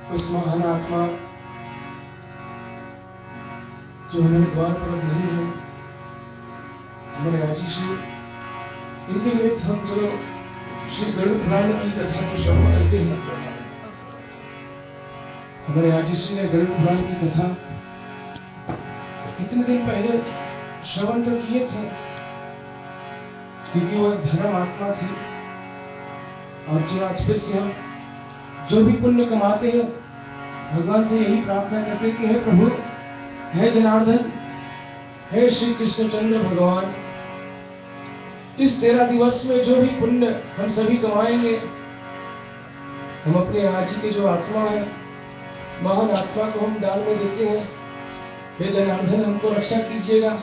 उस महान आत्मा जो हमारे द्वार पर अब नहीं है, हमारे आजीश, इनके निमित्त हम चलो श्री गरुड़ पुराण की कथा को श्रवण करते हैं। हमारे आजीश ने गरुड़ पुराण की कथा कितने दिन पहले श्रवण तो किए थे, क्योंकि वह धर्म आत्मा थी। और जो आज फिर से हम जो भी पुण्य कमाते हैं, भगवान से यही प्रार्थना करते हैं कि हे प्रभु, हे जनार्दन, हे श्री कृष्णचंद्र भगवान, इस 13 दिवस में जो भी पुण्य हम सभी कमाएंगे, हम अपने आज के जो आत्मा है, महान आत्मा को हम दान में देते हैं। हे जनार्दन, हमको रक्षा कीजिएगा,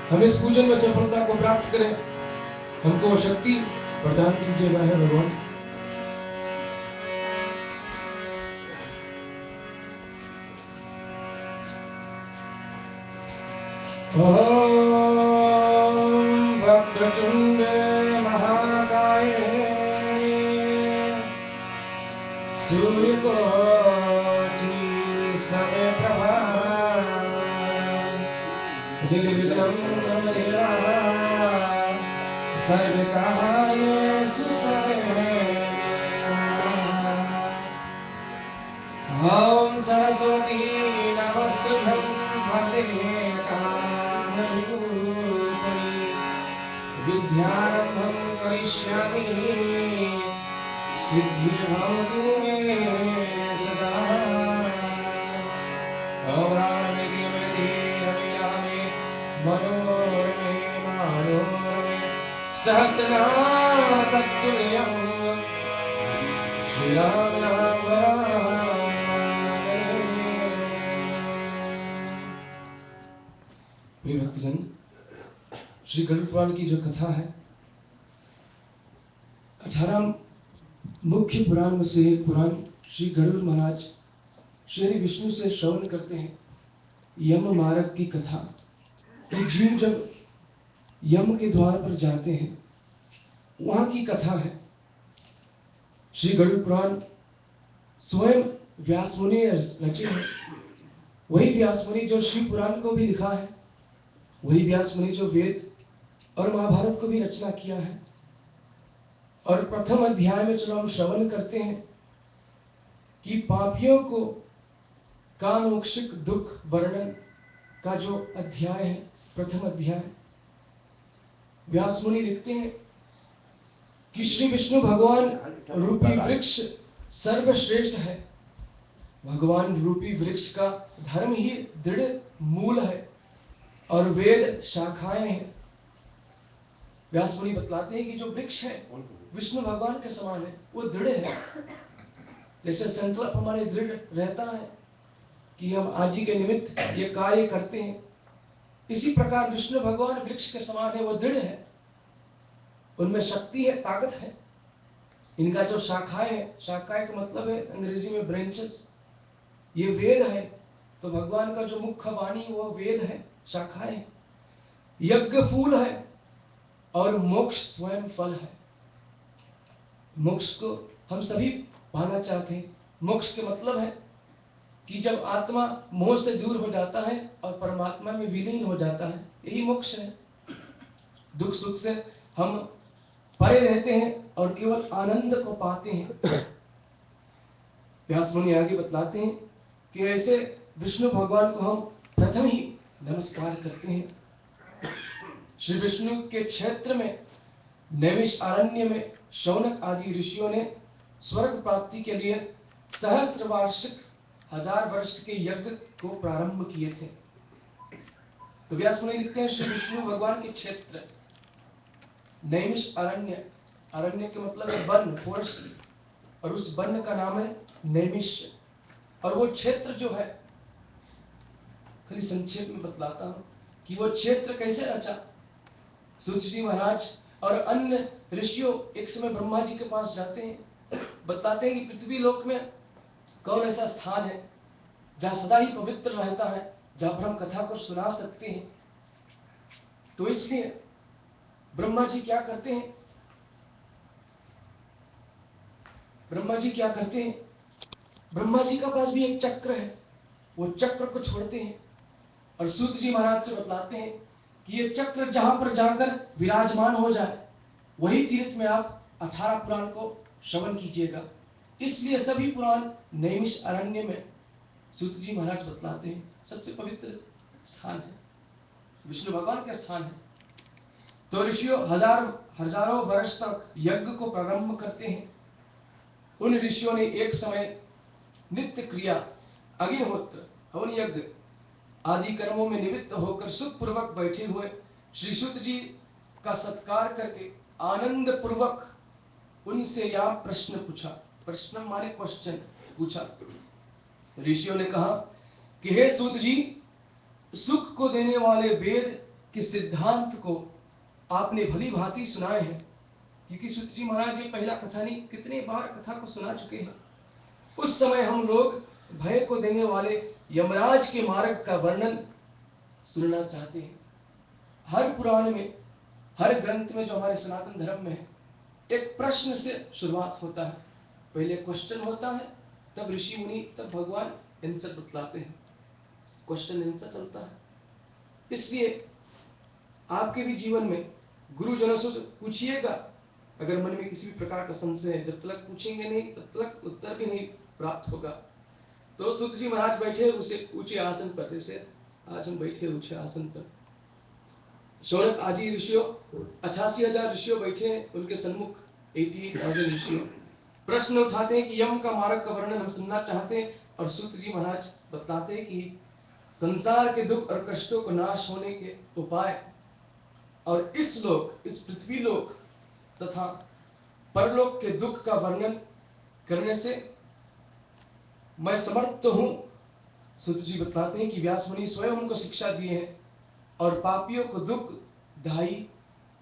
हम इस पूजन में सफलता को प्राप्त करें, हमको शक्ति प्रदान कीजिएगा है भगवान। ओम वक्रतुंडे महाकाये सूर्यकोटि समप्रभा निर्विघ्नं मम देवा सर्वकार्येषु सर्वदा। ओम सरस्वती नमस्तुभ्यं वन्दे कामरूपिणी विद्यारम्भं करिष्यामि सिद्धिर्भवतु मे सदा। ओम रामनिधि रमयामि मनोरमे मनोरमे सहस्रनाम तत्तुल्यं श्रीराम नाम वरानने। प्रिय भक्तजन, श्री गरुड़ पुराण की जो कथा है, 18 मुख्य पुराण में से एक पुराण श्री गरुड़ महाराज श्री विष्णु से श्रवण करते हैं। यम मार्ग की कथा, एक जीव जब यम के द्वार पर जाते हैं, वहां की कथा है। श्री गरुड़ पुराण स्वयं व्यास मुनि ने रचे हैं। वही व्यास मुनि जो शिव पुराण को भी लिखा है, वही व्यास मुनि जो वेद और महाभारत को भी रचना किया है। और प्रथम अध्याय में चलो हम श्रवण करते हैं कि पापियों को कामोक्षिक दुख वर्णन का जो अध्याय है, प्रथम अध्याय, व्यास मुनि लिखते हैं कि श्री विष्णु भगवान रूपी वृक्ष सर्वश्रेष्ठ है। भगवान रूपी वृक्ष का धर्म ही दृढ़ मूल है और वेद शाखाएं हैं। व्यास मुनि बतलाते हैं कि जो वृक्ष है विष्णु भगवान के समान है, वो दृढ़ है। जैसे संकल्प हमारे दृढ़ रहता है कि हम आज ही के निमित्त ये कार्य करते हैं, इसी प्रकार विष्णु भगवान वृक्ष के समान है, वो दृढ़ है, उनमें शक्ति है, ताकत है। इनका जो शाखाएं है, शाखाएं का मतलब है अंग्रेजी में ब्रांचेस, ये वेद है। तो भगवान का जो मुख्य वाणी वो वेद है, शाखाएं, यज्ञ फूल है और मोक्ष स्वयं फल है। मोक्ष को हम सभी पाना चाहते हैं। मोक्ष के मतलब है कि जब आत्मा मोह से दूर हो जाता है और परमात्मा में विलीन हो जाता है, यही मोक्ष है। दुख सुख से हम परे रहते हैं और केवल आनंद को पाते हैं। व्यास मुनि आगे बतलाते हैं कि ऐसे विष्णु भगवान को हम प्रथम ही नमस्कार करते हैं। श्री विष्णु के क्षेत्र में नैमिष अरण्य में शौनक आदि ऋषियों ने स्वर्ग प्राप्ति के लिए सहस्त्र वार्षिक 1000 वर्ष के यज्ञ को प्रारंभ किए थे। तो व्यास मुनि लिखते हैं श्री विष्णु भगवान के क्षेत्र नैमिष अरण्य, अरण्य के मतलब है वन, फॉरेस्ट, और उस वन का नाम है नैमिष। और वो क्षेत्र जो है, खाली संक्षेप में बतलाता हूं कि वो क्षेत्र कैसे रचा। सूत महाराज और अन्य ऋषियों एक समय ब्रह्मा जी के पास जाते हैं, बताते हैं कि पृथ्वी लोक में कौन ऐसा स्थान है जहां सदा ही पवित्र रहता है, जहां पर हम कथा को सुना सकते हैं। तो इसलिए ब्रह्मा जी क्या करते हैं, ब्रह्मा जी का पास भी एक चक्र है, वो चक्र को छोड़ते हैं और सूत जी महाराज से बतलाते हैं कि ये चक्र जहां पर जाकर विराजमान हो जाए वही तीर्थ में आप 18 पुराण को श्रवण कीजिएगा। इसलिए सभी पुराण नैमिष अरण्य में सूत जी महाराज बतलाते हैं सबसे पवित्र स्थान है, विष्णु भगवान का स्थान है। तो ऋषियों हजारों वर्ष तक यज्ञ को प्रारंभ करते हैं। उन ऋषियों ने एक समय नित्य क्रिया, अग्निहोत्र, हवन यज्ञ आदि कर्मों में निमित्त होकर सुखपूर्वक बैठे हुए श्री सूत जी का सत्कार करके आनंद पूर्वक उनसे यह प्रश्न पूछा। प्रश्न माने क्वेश्चन पूछा। ऋषियों ने कहा कि हे सूत जी, सुख को देने वाले वेद के सिद्धांत को आपने भली भांति सुनाए हैं, क्योंकि सूत जी महाराज ये पहला कथा नहीं कितने बार कथा को सुना चुके हैं। उस समय हम लोग भय को देने वाले यमराज के मार्ग का वर्णन सुनना चाहते हैं। हर पुराण में, हर ग्रंथ में जो हमारे सनातन धर्म में है, एक प्रश्न से शुरुआत होता है। पहले क्वेश्चन होता है, तब ऋषि मुनि, तब भगवान आंसर बतलाते हैं। क्वेश्चन आंसर चलता है। इसलिए आपके भी जीवन में गुरुजनों से पूछिएगा, अगर मन में किसी भी प्रकार का संशय है, जब तक पूछेंगे नहीं तब तक उत्तर भी नहीं प्राप्त होगा। तो सूत जी महाराज बैठे उसे ऊंचे आसन पर, जैसे आज हम बैठे ऊंचे आसन पर। शौनक आदि ऋषियों 88,000 ऋषियों बैठे हैं उनके सन्मुख, 88,000 ऋषियों प्रश्न उठाते हैं कि यम का मार्ग का वर्णन हम सुनना चाहते हैं। और सूत जी महाराज बतलाते हैं कि संसार के दुख और कष्टों को नाश होने के उपाय और इस लोक, इस पृथ्वी लोक तथा परलोक के दुख का वर्णन करने से मैं समर्थ हूं। सूत जी बतलाते हैं कि व्यास मुनि स्वयं उनको शिक्षा दिए हैं और पापियों को दुखदायी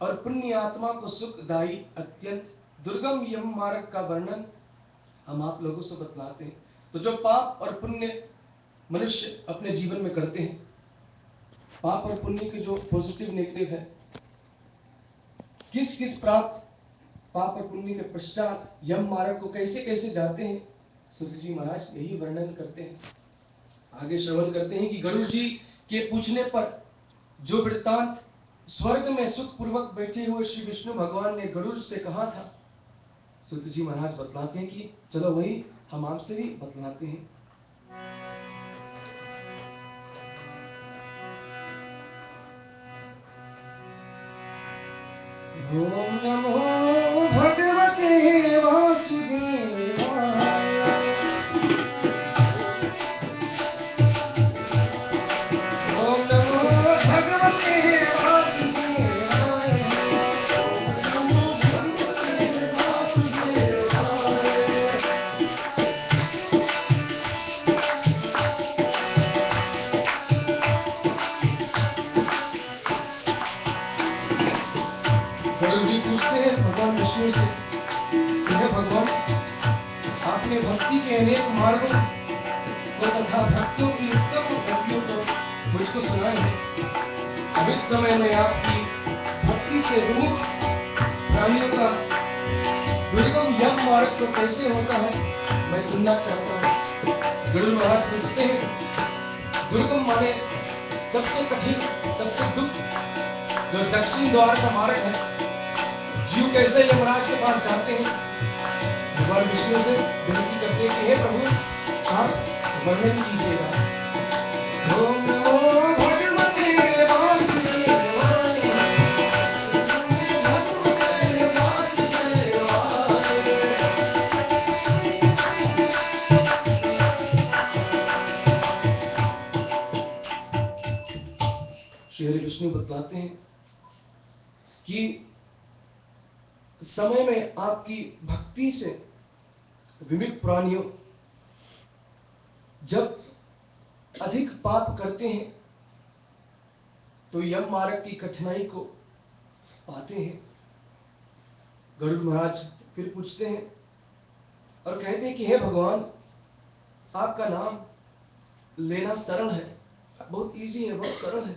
और पुण्य आत्मा को सुखदायी अत्यंत दुर्गम यम मार्ग का वर्णन हम आप लोगों से बतलाते हैं। तो जो पाप और पुण्य मनुष्य अपने जीवन में करते हैं, पाप और पुण्य के जो पॉजिटिव नेगेटिव है, किस किस प्राप्त पाप और पुण्य के पश्चात यम मार्ग को कैसे कैसे जाते हैं, सूत जी महाराज यही वर्णन करते हैं। आगे श्रवण करते हैं कि गरुड़ जी के पूछने पर जो वृत्तांत स्वर्ग में सुख पूर्वक बैठे हुए श्री विष्णु भगवान ने गरुड़ से कहा था, सूत जी महाराज बतलाते हैं कि चलो वही हम आपसे भी बतलाते हैं। ओम नमो भगवते वासुदेवाय। ओम नमो भगवते वासुदेवाय। नमो भगवते वासुदेवाय। गरुड़ जी पूछते हैं भगवान विष्णु से, भगवान आपने भक्ति के अनेक मार्गों को तथा भक्तों की उत्तम गतियों को मुझको सुनाए हैं। अब इस समय में आपकी भक्ति से विमुख प्राणियों का दुर्गम यम मार्ग तो कैसे होता है मैं सुनना चाहता हूँ। गरुड़ महाराज पूछते हैं, दुर्गम माने सबसे कठिन, सबसे दुख जो दक्षिण द्वार का मार्ग है, जीव कैसे यमराज के पास जाते हैं। भगवान विष्णु से विनती करते हैं कि हे प्रभु आप वर्णन कीजिएगा। ओम नमो भगवते वासुदेवाय। भगवते वासुदेवाय। श्री हरि विष्णु बतलाते हैं कि समय में आपकी भक्ति से विमुख प्राणियों जब अधिक पाप करते हैं तो यम मार्ग की कठिनाई को पाते हैं। गरुड़ महाराज फिर पूछते हैं और कहते हैं कि हे भगवान आपका नाम लेना सरल है, बहुत इजी है, बहुत सरल है,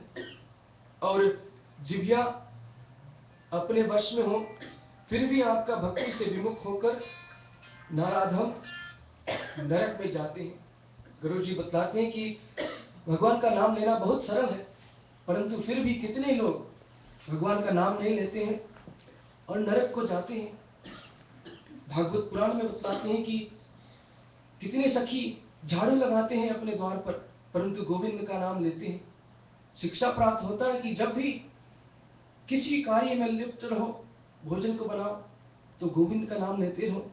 और जिभ्या अपने वश में हो फिर भी आपका भक्ति से विमुख होकर नाराधम नरक में जाते हैं। गुरु जी बतलाते हैं कि भगवान का नाम लेना बहुत सरल है, परंतु फिर भी कितने लोग भगवान का नाम नहीं लेते हैं और नरक को जाते हैं। भागवत पुराण में बतलाते हैं कि कितने सखी झाड़ू लगाते हैं अपने द्वार पर, परंतु गोविंद का नाम लेते हैं। शिक्षा प्राप्त होता है कि जब भी किसी कार्य में लिप्त रहो, भोजन को बनाओ तो गोविंद का नाम लेते रहो।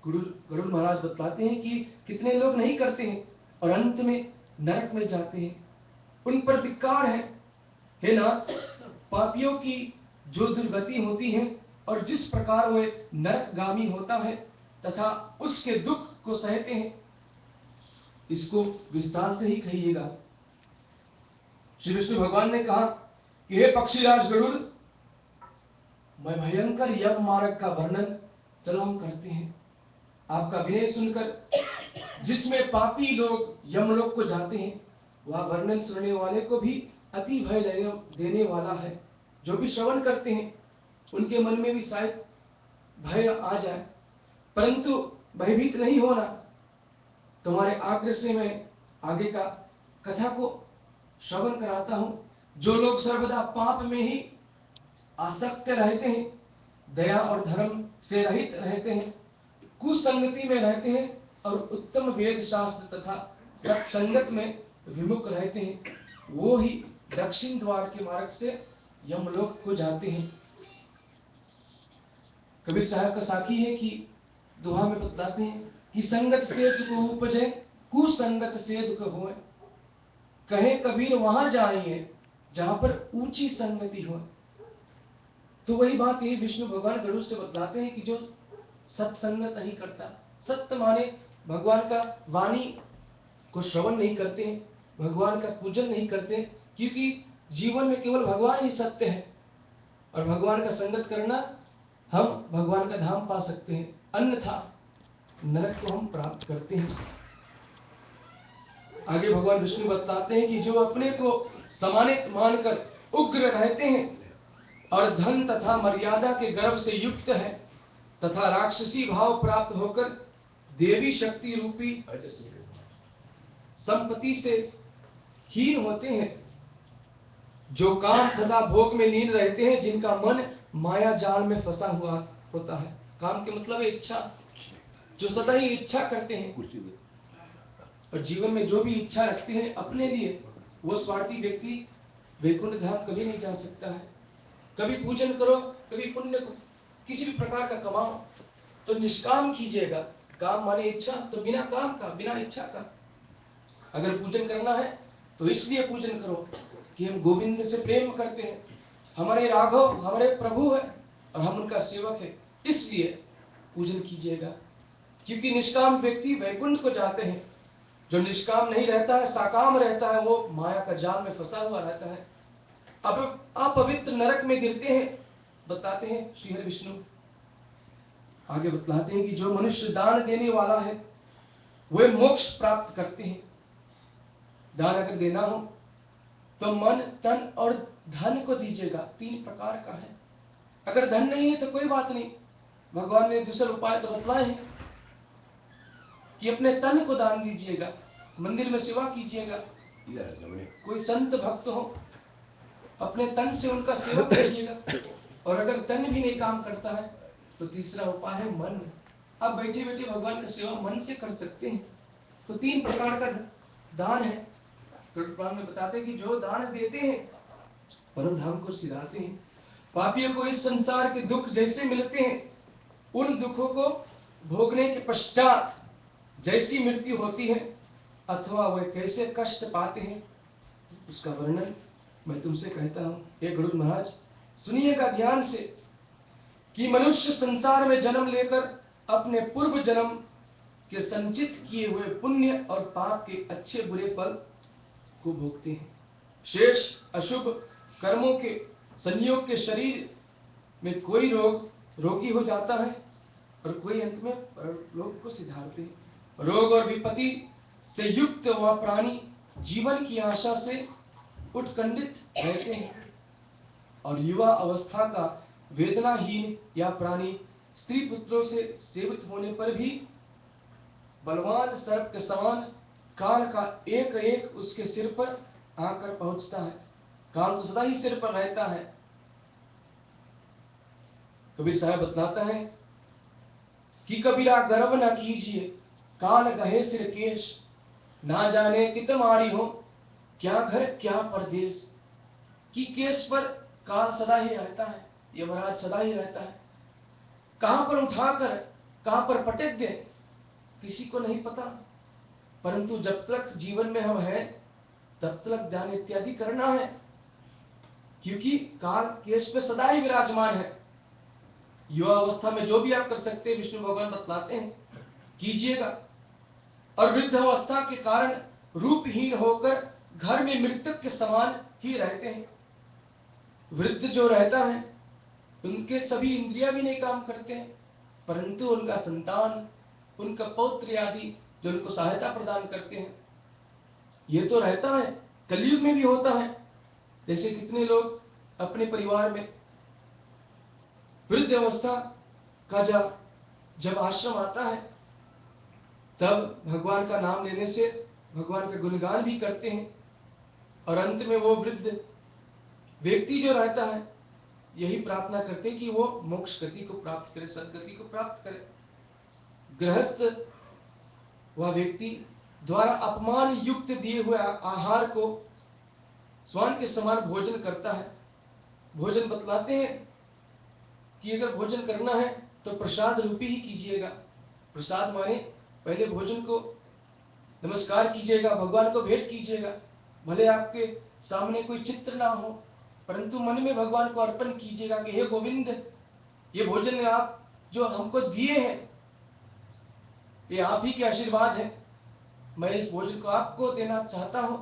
गरुड़ महाराज बतलाते हैं कि कितने लोग नहीं करते हैं और अंत में नरक में जाते हैं। उन पर धिक्कार है, हे नाथ, पापियों की जो दुर्गति होती है और जिस प्रकार वह नरकगामी होता है तथा उसके दुख को सहते हैं, इसको विस्तार से ही कहिएगा। श्री विष्णु भगवान ने कहा कि हे पक्षीराज गरुड़, मैं भयंकर यम मार्ग का वर्णन चलो हम करते हैं। आपका विनय सुनकर जिसमें पापी लोग यमलोक को जाते हैं, वह वर्णन सुनने वाले को भी अति भय देने वाला है। जो भी श्रवण करते हैं उनके मन में भी शायद भय आ जाए, परंतु भयभीत नहीं होना। तुम्हारे आग्रह से मैं आगे का कथा को श्रवण कराता हूं। जो लोग सर्वदा पाप में ही आसक्त रहते हैं, दया और धर्म से रहित रहते हैं, कुसंगति में रहते हैं और उत्तम वेद शास्त्र तथा सत्संगत में विमुख रहते हैं, वो ही दक्षिण द्वार के मार्ग से यमलोक को जाते हैं। कबीर साहब का साखी है कि दोहा में बतलाते हैं कि संगत से सुख उपजे, कुसंगत से दुख होए। कहे कबीर वहां जाइए जहां पर ऊंची संगति हो। तो वही बात ये विष्णु भगवान गरुड़ से बतलाते हैं कि जो सत्संगत नहीं करता, सत्य माने भगवान का वाणी को श्रवण नहीं करते हैं, भगवान का पूजन नहीं करते, क्योंकि जीवन में केवल भगवान ही सत्य है और भगवान का संगत करना हम भगवान का धाम पा सकते हैं, अन्यथा नरक को हम प्राप्त करते हैं। आगे भगवान विष्णु बताते हैं कि जो अपने को सम्मानित मानकर उग्र रहते हैं और धन तथा मर्यादा के गर्व से युक्त है तथा राक्षसी भाव प्राप्त होकर देवी शक्ति रूपी संपत्ति से हीन होते हैं, जो काम तथा भोग में लीन रहते हैं, जिनका मन माया जाल में फंसा हुआ होता है। काम के मतलब है इच्छा, जो सदा ही इच्छा करते हैं और जीवन में जो भी इच्छा रखते हैं अपने लिए, वो स्वार्थी व्यक्ति वैकुंठ धाम कभी नहीं जा सकता है। कभी पूजन करो, कभी पुण्य को किसी भी प्रकार का कमाओ तो निष्काम कीजिएगा। काम माने इच्छा, तो बिना काम का, बिना इच्छा का। अगर पूजन करना है तो इसलिए पूजन करो कि हम गोविंद से प्रेम करते हैं, हमारे राघव हमारे प्रभु है और हम उनका सेवक है, इसलिए पूजन कीजिएगा। क्योंकि निष्काम व्यक्ति वैकुंठ को जाते हैं, जो निष्काम नहीं रहता है, साकाम रहता है, वो माया का जाल में फंसा हुआ रहता है, अब अपवित्र नरक में गिरते हैं, बताते हैं श्री हरि विष्णु। आगे बतलाते हैं कि जो मनुष्य दान देने वाला है वे मोक्ष प्राप्त करते हैं। दान अगर देना हो तो मन, तन और धन को दीजिएगा, 3 प्रकार का है। अगर धन नहीं है तो कोई बात नहीं, भगवान ने दूसरे उपाय तो बतलाए हैं कि अपने तन को दान दीजिएगा, मंदिर में सेवा कीजिएगा। कोई संत भक्त हो, अपने तन से उनका सेवा कीजिएगा। और अगर तन भी नहीं काम करता है तो तीसरा उपाय है मन। आप बैठे बैठे भगवान की सेवा मन से कर सकते हैं। तो 3 प्रकार का दान है। पुराण में बताते हैं कि जो दान देते हैं परम धाम को सिधारते हैं। पापियों को इस संसार के दुख जैसे मिलते हैं, उन दुखों को भोगने के पश्चात जैसी मृत्यु होती है अथवा वे कैसे कष्ट पाते हैं, उसका वर्णन मैं तुमसे कहता हूँ। हे गरुड़ महाराज, सुनिएगा ध्यान से कि मनुष्य संसार में जन्म लेकर अपने पूर्व जन्म के संचित किए हुए पुण्य और पाप के अच्छे बुरे फल को भोगते हैं। शेष अशुभ कर्मों के संयोग के शरीर में कोई रोगी हो जाता है और कोई अंत में परलोक को सिधारते हैं। रोग और विपत्ति से युक्त वह प्राणी जीवन की आशा से उत्कंठित रहते हैं और युवा अवस्था का वेदनाहीन या प्राणी स्त्री पुत्रों से सेवित होने पर भी बलवान सर्प के समान काल का एक एक उसके सिर पर आकर पहुंचता है। काल तो सदा ही सिर पर रहता है। कबीर साहब बतलाता है कि कबीरा गर्व न कीजिए, काल गहे सिर केश, ना जाने कित मारी हो, क्या घर क्या परदेश। कि केश पर काल सदा ही रहता है, यमराज सदा ही रहता है। कहां पर उठाकर कहां पर पटक दे किसी को नहीं पता, परंतु जब तक जीवन में हम हैं तब तक ध्यान इत्यादि करना है, क्योंकि काल केश पे सदा ही विराजमान है। युवा अवस्था में जो भी आप कर सकते हैं विष्णु भगवान बतलाते हैं कीजिएगा, और वृद्ध अवस्था के कारण रूपहीन होकर घर में मृतक के समान ही रहते हैं। वृद्ध जो रहता है उनके सभी इंद्रियां भी नहीं काम करते हैं, परंतु उनका संतान, उनका पौत्र आदि जो उनको सहायता प्रदान करते हैं, ये तो रहता है। कलयुग में भी होता है। जैसे कितने लोग अपने परिवार में वृद्ध अवस्था का जब आश्रम आता है तब भगवान का नाम लेने से भगवान का गुणगान भी करते हैं, और अंत में वो वृद्ध व्यक्ति जो रहता है यही प्रार्थना करते हैं कि वो मोक्ष गति को प्राप्त करे, सदगति को प्राप्त करे। गृहस्थ वह व्यक्ति द्वारा अपमान युक्त दिए हुए आहार को स्वान के समान भोजन करता है। भोजन बतलाते हैं कि अगर भोजन करना है तो प्रसाद रूपी ही कीजिएगा। प्रसाद माने पहले भोजन को नमस्कार कीजिएगा, भगवान को भेंट कीजिएगा। भले आपके सामने कोई चित्र ना हो, परंतु मन में भगवान को अर्पण कीजिएगा कि हे गोविंद, ये भोजन आप जो हमको दिए हैं ये आप ही के आशीर्वाद है, मैं इस भोजन को आपको देना चाहता हूं।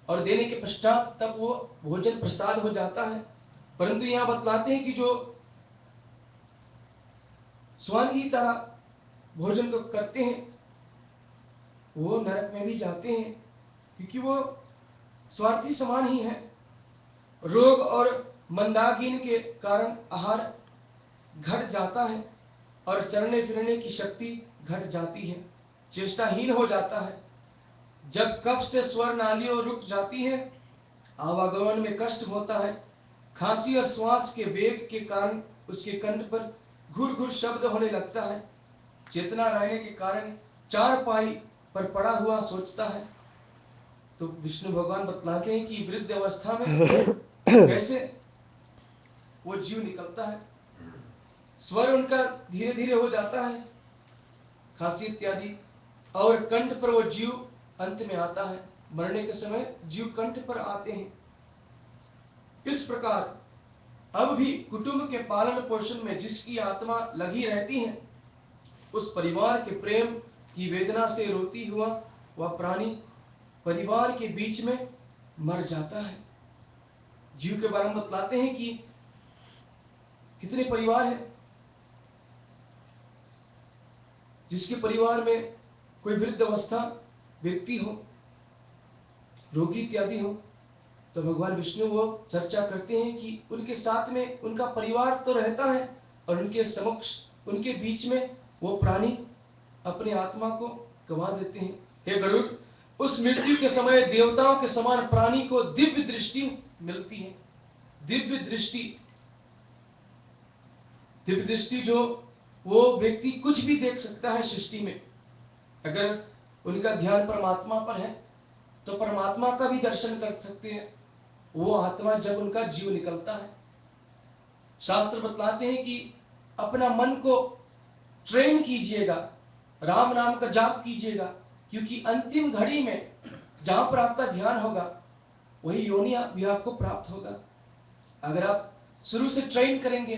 और देने के पश्चात तब वो भोजन प्रसाद हो जाता है। परंतु यहां बतलाते हैं कि जो स्वान की तरह भोजन को करते हैं वो नरक में भी जाते हैं, क्योंकि वो स्वार्थी समान ही है। रोग और मंदागिन के कारण आहार घट जाता है और चलने फिरने की शक्ति घट जाती है, चेष्टाहीन हो जाता है। जब कफ से स्वर नालियों रुक जाती है, आवागमन में कष्ट होता है। खांसी और श्वास के वेग के कारण उसके कंठ पर घुर घुर शब्द होने लगता है। चेतना रहने के कारण चार पाई पर पड़ा हुआ सोचता है। तो विष्णु भगवान बतलाते हैं कि वृद्ध अवस्था में कैसे वो जीव निकलता है। स्वर उनका धीरे धीरे हो जाता है, खांसी इत्यादि, और कंठ पर वो जीव अंत में आता है। मरने के समय जीव कंठ पर आते हैं। इस प्रकार अब भी कुटुंब के पालन पोषण में जिसकी आत्मा लगी रहती है, उस परिवार के प्रेम की वेदना से रोती हुआ वह प्राणी परिवार के बीच में मर जाता है। जीव के बारे में बतलाते हैं कि कितने परिवार हैं जिसके परिवार में कोई वृद्ध अवस्था व्यक्ति हो, रोगी इत्यादि हो, तो भगवान विष्णु वो चर्चा करते हैं कि उनके साथ में उनका परिवार तो रहता है और उनके समक्ष, उनके बीच में वो प्राणी अपने आत्मा को गंवा देते हैं। हे गरुड़, उस मृत्यु के समय देवताओं के समान प्राणी को दिव्य दृष्टि मिलती है। दिव्य दृष्टि, दिव्य दृष्टि जो वो व्यक्ति कुछ भी देख सकता है सृष्टि में। अगर उनका ध्यान परमात्मा पर है तो परमात्मा का भी दर्शन कर सकते हैं वो आत्मा जब उनका जीव निकलता है। शास्त्र बतलाते हैं कि अपना मन को ट्रेन कीजिएगा, राम नाम का जाप कीजिएगा, क्योंकि अंतिम घड़ी में जहां पर आपका ध्यान होगा वही योनि भी आपको प्राप्त होगा। अगर आप शुरू से ट्रेन करेंगे,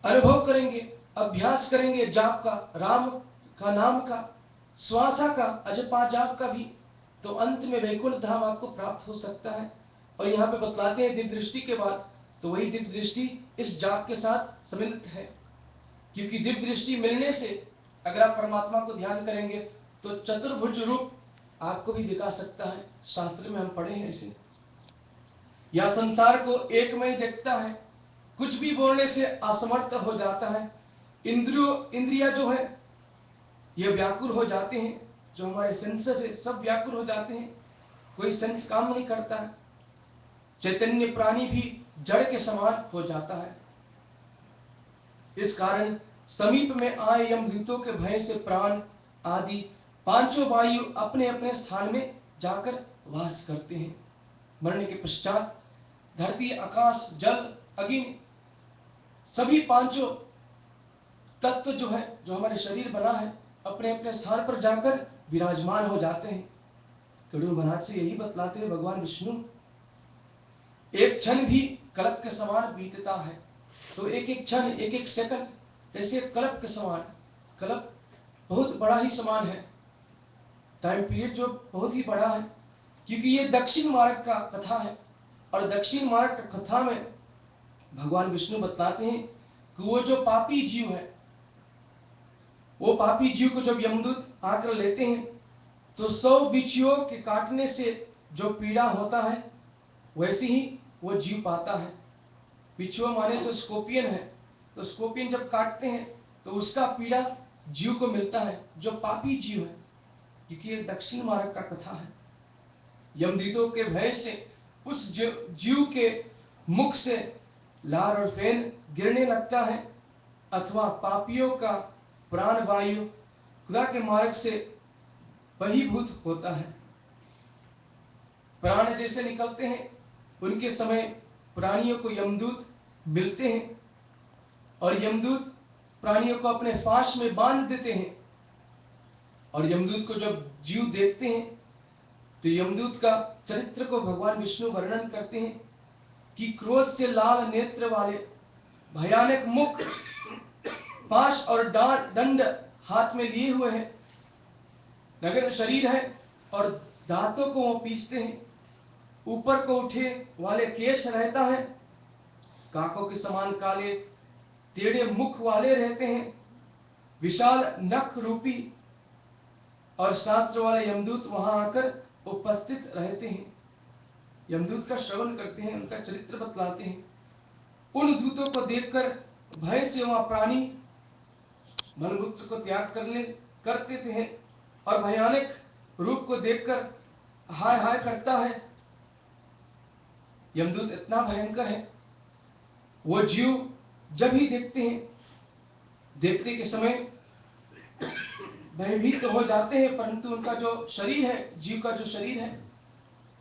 अनुभव करेंगे, अभ्यास करेंगे जाप का, राम का नाम का, श्वासा का, अजपा जाप का भी, तो अंत में वैकुंठ धाम आपको प्राप्त हो सकता है। और यहाँ पे बतलाते हैं दिव्य दृष्टि के बाद, तो वही दिव्य दृष्टि इस जाप के साथ सम्मिलित है, क्योंकि दिव्य दृष्टि मिलने से अगर आप परमात्मा को ध्यान करेंगे तो चतुर्भुज रूप आपको भी दिखा सकता है। शास्त्र में हम पढ़े हैं इसे। या संसार को एक में ही देखता है, कुछ भी बोलने से असमर्थ हो जाता है। इंद्रिया जो है ये व्याकुल हो जाते हैं, जो हमारे सेंसेस है सब व्याकुल हो जाते हैं, कोई सेंस काम नहीं करता है। चैतन्य प्राणी भी जड़ के समान हो जाता है। इस कारण समीप में आए यमदूतों के भय से प्राण आदि पांचों वायु अपने अपने स्थान में जाकर वास करते हैं। मरने के पश्चात धरती, आकाश, जल, अग्नि, सभी पांचों तत्व जो है, जो हमारे शरीर बना है, अपने अपने स्थान पर जाकर विराजमान हो जाते हैं। गरुड़ महाराज से यही बतलाते हैं भगवान विष्णु। एक क्षण भी कल्प के समान बीतता है, तो एक एक क्षण, एक एक सेकंड जैसे कल्प के समान। कल्प बहुत बड़ा ही समान है, टाइम पीरियड जो बहुत ही बड़ा है, क्योंकि ये दक्षिण मार्ग का कथा है। और दक्षिण मार्ग का कथा में भगवान विष्णु बतलाते हैं कि वो जो पापी जीव है, वो पापी जीव को जब यमदूत आकर लेते हैं तो 100 बिच्छुओं के काटने से जो पीड़ा होता है वैसे ही वो जीव पाता है। बिच्छुआ माने तो स्कॉर्पियन है, तो स्कॉर्पियन जब काटते हैं तो उसका पीड़ा जीव को मिलता है, जो पापी जीव है, क्योंकि ये दक्षिण मार्ग का कथा है। यमदूतों के भय से उस जीव के मुख से लार और फेन गिरने लगता है, अथवा पापियों का प्राण वायु खुदा के मार्ग से बहिर्भूत होता है। प्राण जैसे निकलते हैं उनके समय प्राणियों को यमदूत मिलते हैं, और यमदूत प्राणियों को अपने फांस में बांध देते हैं। और यमदूत को जब जीव देखते हैं तो यमदूत का चरित्र को भगवान विष्णु वर्णन करते हैं कि क्रोध से लाल नेत्र वाले, भयानक मुख, पाश और दंड हाथ में लिए हुए हैं, नग्न शरीर है और दांतों को वो पीसते हैं, ऊपर को उठे वाले केश रहता है, काकों के समान काले टेढ़े मुख वाले रहते हैं, विशाल नख रूपी और शास्त्र वाले यमदूत वहां आकर उपस्थित रहते हैं। यमदूत का श्रवण करते हैं, उनका चरित्र बतलाते हैं। उन दूतों को देखकर भय से वह प्राणी मलमूत्र को त्याग कर देते हैं, और भयानक रूप को देखकर हाय हाय करता है। यमदूत इतना भयंकर है, वो जीव जब ही देखते हैं, देखते के समय भयभीत हो जाते हैं, परंतु उनका जो शरीर है, जीव का जो शरीर है,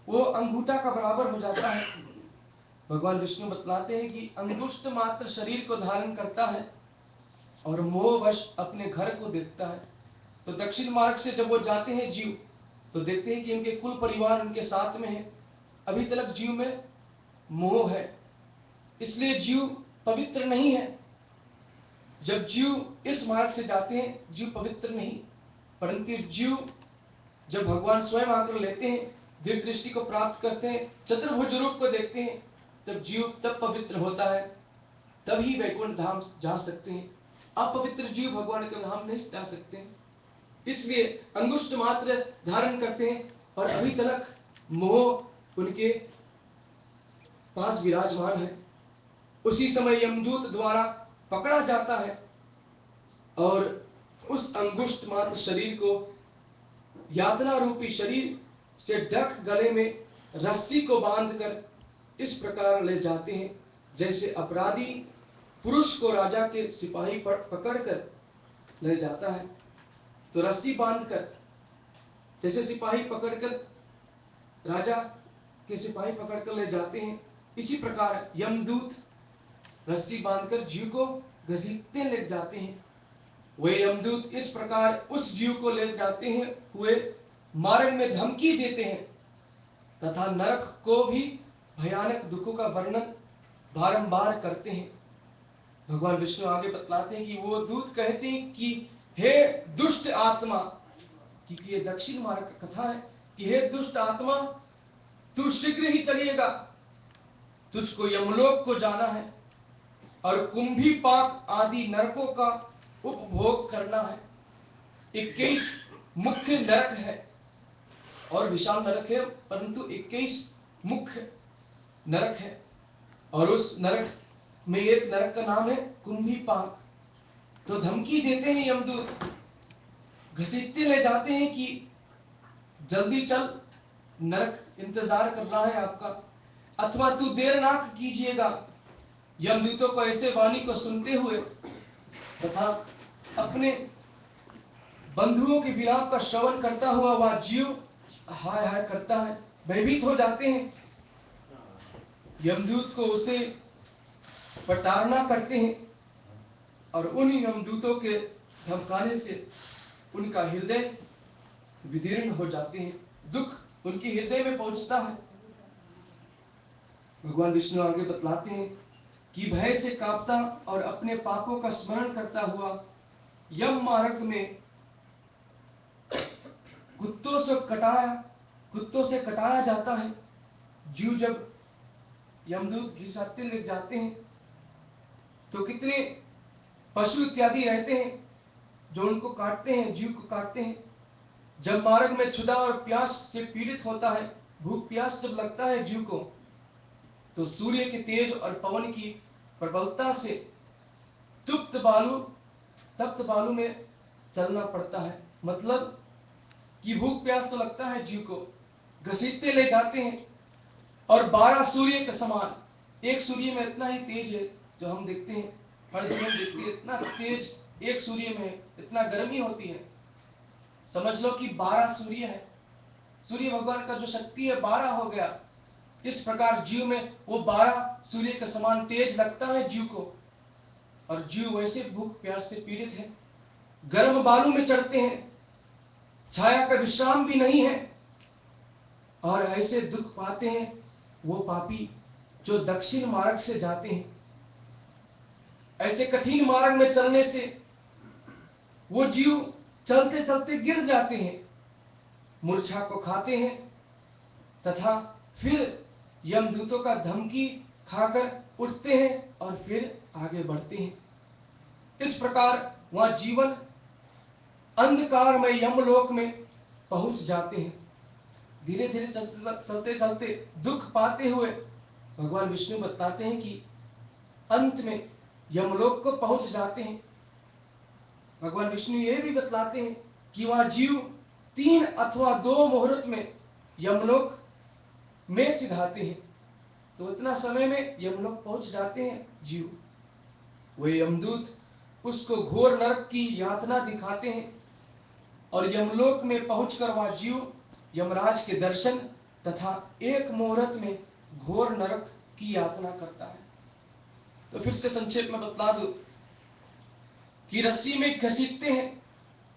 वो अंगूठा का बराबर हो जाता है। भगवान विष्णु बतलाते हैं कि अंगुष्ठ मात्र शरीर को धारण करता है और मोहवश अपने घर को देखता है। तो दक्षिण मार्ग से जब वो जाते हैं जीव, तो देखते हैं कि उनके कुल परिवार उनके साथ में है। अभी तक जीव में मोह है, इसलिए जीव पवित्र नहीं है। जब जीव इस मार्ग से जाते हैं, जीव पवित्र नहीं, परंतु जीव जब भगवान स्वयं आकर लेते हैं, दिव्य दृष्टि को प्राप्त करते हैं, चतुर्भुज रूप को देखते हैं, तब जीव तब पवित्र होता है, तभी वैकुंठ धाम जा सकते हैं। अपवित्र जीव भगवान के धाम नहीं जा सकते हैं। इसलिए अंगुष्ठ मात्र धारण करते हैं और अभी तक मोह उनके पास विराजमान है। उसी समय यमदूत द्वारा पकड़ा जाता है और उस अंगुष्ठ मात्र शरीर को यातना रूपी शरीर से ढक गले में रस्सी को बांधकर इस प्रकार ले जाते हैं जैसे अपराधी पुरुष को राजा के सिपाही पर पकड़कर ले जाता है। तो रस्सी बांधकर, जैसे सिपाही पकड़कर राजा के सिपाही पकड़कर ले जाते हैं, इसी प्रकार यमदूत रस्सी बांधकर जीव को घसीटते ले जाते हैं। वे यमदूत इस प्रकार उस जीव को ले जाते हैं हुए मार्ग में धमकी देते हैं तथा नरक को भी भयानक दुखों का वर्णन बारंबार करते हैं। भगवान विष्णु आगे बतलाते हैं कि वो दूत कहते हैं कि हे दुष्ट आत्मा, क्योंकि ये दक्षिण मार्ग की कथा है, कि हे दुष्ट आत्मा, तू शीघ्र ही चलिएगा, तुझको यमलोक को जाना है और कुंभी पाक आदि नरकों का उपभोग करना है। 21 मुख्य नरक है और विशाल नरक है, परंतु 21 मुख्य नरक है, और उस नरक में एक नरक का नाम है कुंभी पाक। तो धमकी देते हैं यमदूत, घसीटते ले जाते हैं कि जल्दी चल, नरक इंतजार कर रहा है आपका, अथवा तू देर ना कीजिएगा। यमदूतों को ऐसे वाणी को सुनते हुए तथा अपने बंधुओं के विलाप का श्रवण करता हुआ वह जीव हाय हाय करता है, भयभीत हो जाते हैं। यमदूत को उसे प्रताड़ना करते हैं और उन यमदूतों के धमकाने से उनका हृदय विदीर्ण हो जाते हैं, दुख उनके हृदय में पहुंचता है। भगवान विष्णु आगे बतलाते हैं कि भय से कांपता और अपने पापों का स्मरण करता हुआ यम मार्ग में कुत्तों से कटाया जाता है। जीव जब यमदूत घिसाते लग जाते हैं तो कितने पशु इत्यादि रहते हैं जो उनको काटते हैं, जीव को काटते हैं। जब मार्ग में क्षुधा और प्यास से पीड़ित होता है, भूख प्यास जब लगता है जीव को, तो सूर्य के तेज और पवन की प्रबलता से तप्त बालू में चलना पड़ता है। मतलब कि भूख प्यास तो लगता है जीव को, घसीटते ले जाते हैं और 12 सूर्य के समान, एक सूर्य में इतना ही तेज है जो हम देखते हैं, हर जगह देखते हैं, इतना तेज एक सूर्य में इतना गर्मी होती है। समझ लो कि 12 सूर्य है, सूर्य भगवान का जो शक्ति है 12 हो गया। इस प्रकार जीव में वो 12 सूर्य के समान तेज लगता है जीव को, और जीव वैसे भूख प्यास से पीड़ित है, गर्म बालू में चढ़ते हैं, छाया का विश्राम भी नहीं है, और ऐसे दुख पाते हैं वो पापी जो दक्षिण मार्ग से जाते हैं। ऐसे कठिन मार्ग में चलने से वो जीव चलते चलते गिर जाते हैं, मूर्छा को खाते हैं तथा फिर यमदूतों का धमकी खाकर उठते हैं और फिर आगे बढ़ते हैं। इस प्रकार वह जीवन अंधकार में यमलोक में पहुंच जाते हैं। धीरे धीरे चलते चलते दुख पाते हुए भगवान विष्णु बताते हैं कि अंत में यमलोक को पहुंच जाते हैं। भगवान विष्णु यह भी बतलाते हैं कि वह जीव 3 अथवा 2 मुहूर्त में यमलोक में सिधाते हैं, तो इतना समय में यमलोक पहुंच जाते हैं जीव। वे यमदूत उसको घोर नरक की यातना दिखाते हैं और यमलोक में पहुंचकर वह जीव यमराज के दर्शन तथा एक मुहूर्त में घोर नरक की यातना करता है। तो फिर से संक्षेप में बतला दूं कि रस्सी में घसीटते हैं,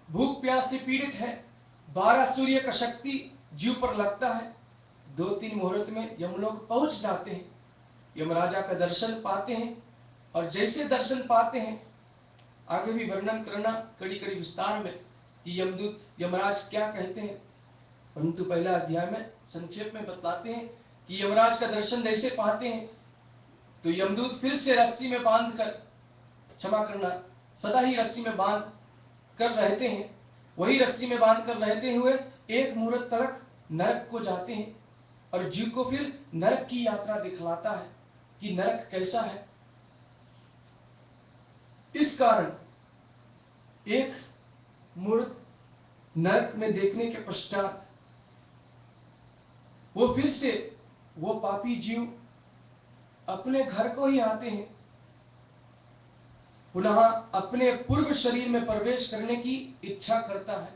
भूख प्यास से पीड़ित है, 12 सूर्य का शक्ति जीव पर लगता है, 2-3 मुहूर्त में यमलोक पहुंच जाते हैं, यमराजा का दर्शन पाते हैं। और जैसे दर्शन पाते हैं, आगे भी वर्णन करना कड़ी कड़ी विस्तार में कि यमदूत यमराज क्या कहते हैं, परंतु पहला अध्याय में संक्षेप में बतलाते हैं कि यमराज का दर्शन जैसे पाते हैं तो यमदूत फिर से रस्सी में बांध कर, क्षमा करना, सदा ही रस्सी में बांध कर रहते हैं, वही रस्सी में बांध कर रहते हुए एक मुहूर्त तक नरक को जाते हैं और जीव को फिर नरक की यात्रा दिखलाता है कि नरक कैसा है। इस कारण एक मुहूर्त नरक में देखने के पश्चात वो फिर से वो पापी जीव अपने घर को ही आते हैं, पुनः अपने पूर्व शरीर में प्रवेश करने की इच्छा करता है,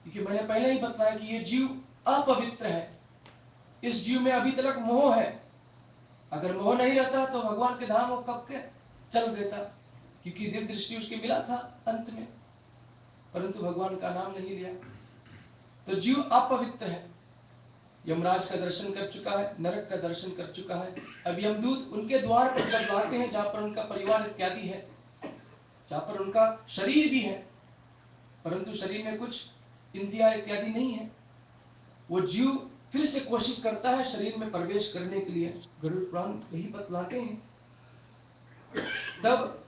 क्योंकि मैंने पहले ही बताया कि ये जीव अपवित्र है, इस जीव में अभी तक मोह है। अगर मोह नहीं रहता तो भगवान के धाम वो कब के चल देता, क्योंकि दिव्य दृष्टि उसके मिला था अंत में, परंतु भगवान का नाम नहीं लिया, तो जीव अपवित्र है। यमराज का दर्शन कर चुका है, नरक का दर्शन कर चुका है। अब यमदूत उनके द्वार पर जब आते हैं, जहां पर उनका परिवार इत्यादि है, जहां पर उनका शरीर भी है, परंतु शरीर में कुछ इंद्रिया इत्यादि नहीं है, वो जीव फिर से कोशिश करता है शरीर में प्रवेश करने के लिए। गरुड़ पुराण यही बतलाते हैं। तब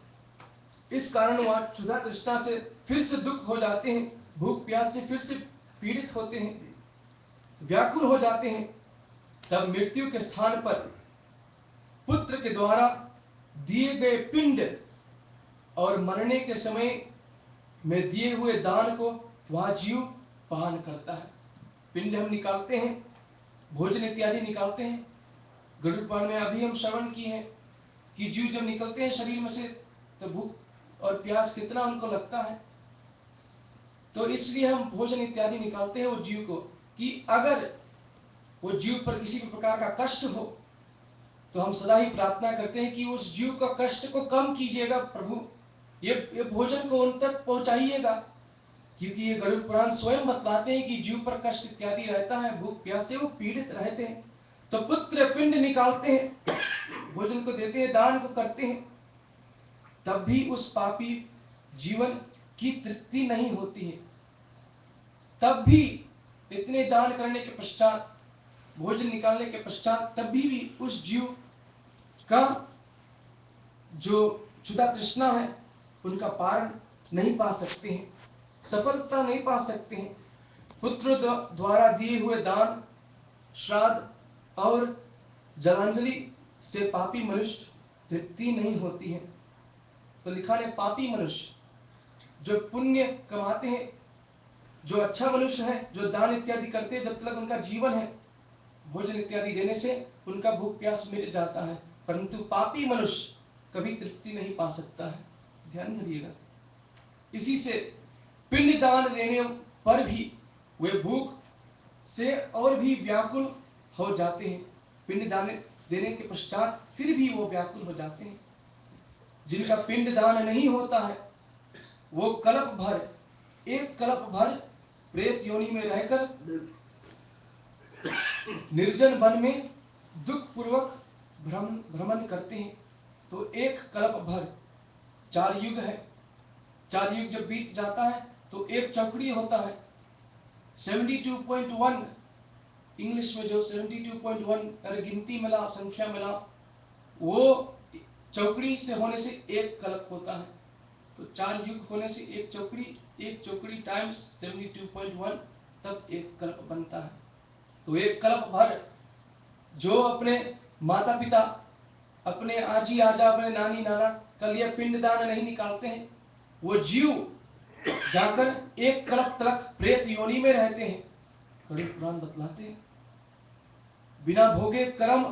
इस कारण वह क्षुधा तृष्णा से फिर से दुख हो जाते हैं, भूख प्यास से फिर से पीड़ित होते हैं, व्याकुल हो जाते हैं। तब मृत्यु के स्थान पर पुत्र के द्वारा दिए गए पिंड और मरने के समय में दिए हुए दान को वहां जीव पान करता है। पिंड हम निकालते हैं, भोजन इत्यादि निकालते हैं। गरुड़ पुराण में अभी हम श्रवण किए हैं कि जीव जब निकलते हैं शरीर में से तो भूख और प्यास कितना उनको लगता है। तो इसलिए हम भोजन इत्यादि निकालते हैं वो जीव को, कि अगर वो जीव पर किसी भी प्रकार का कष्ट हो तो हम सदा ही प्रार्थना करते हैं कि उस जीव का कष्ट को कम कीजिएगा प्रभु, ये भोजन को उन तक पहुंचाइएगा। क्योंकि ये गरुड़ पुराण स्वयं बतलाते हैं कि जीव पर कष्ट इत्यादि रहता है, भूख प्यास से वो पीड़ित रहते हैं। तो पुत्र पिंड निकालते हैं, भोजन को देते हैं, दान को करते हैं, तब भी उस पापी जीवन की तृप्ति नहीं होती है। तब भी इतने दान करने के पश्चात, भोजन निकालने के पश्चात, तब भी उस जीव का जो क्षुधा तृष्णा है उनका पारण नहीं पा सकते हैं, सफलता नहीं पा सकते हैं। पुत्र द्वारा दिए हुए दान, श्राद्ध और जलांजलि से पापी मनुष्य तृप्ति नहीं होती है। तो लिखा है पापी मनुष्य जो पुण्य कमाते हैं, जो अच्छा मनुष्य है, जो दान इत्यादि करते हैं, जब तक उनका जीवन है भोजन इत्यादि देने से उनका भूख प्यास मिट जाता है, परंतु पापी मनुष्य कभी तृप्ति नहीं पा सकता है। ध्यान धरिएगा। इसी से पिंड दान देने पर भी वे भूख से और भी व्याकुल हो जाते हैं। पिंड दान देने के पश्चात फिर भी वो व्याकुल हो जाते हैं। जिनका पिंड दान नहीं होता है वो कल्प भर, एक कल्प भर प्रेत योनि में रहकर निर्जन वन में दुख पूर्वक भ्रमण करते हैं। तो एक कल्प भर, 4 युग है, 4 युग जब बीत जाता है तो एक चौकड़ी होता है। 72.1 इंग्लिश में जो 72.1 अगर गिनती मिला, संख्या मिला, वो चौकड़ी से होने से एक कल्प होता है। तो 4 युग होने से एक चौकड़ी टाइम्स 72.1 तब एक कल्प बनता है। तो एक कल्प भर जो अपने माता पिता, अपने आजी आजा, अपने नानी नाना का लिए पिंड दान नहीं निकालते हैं, वो जीव जाकर एक कल्प तक प्रेत योनि में रहते हैं। गरुड़ पुराण बतलाते हैं बिना भोगे कर्म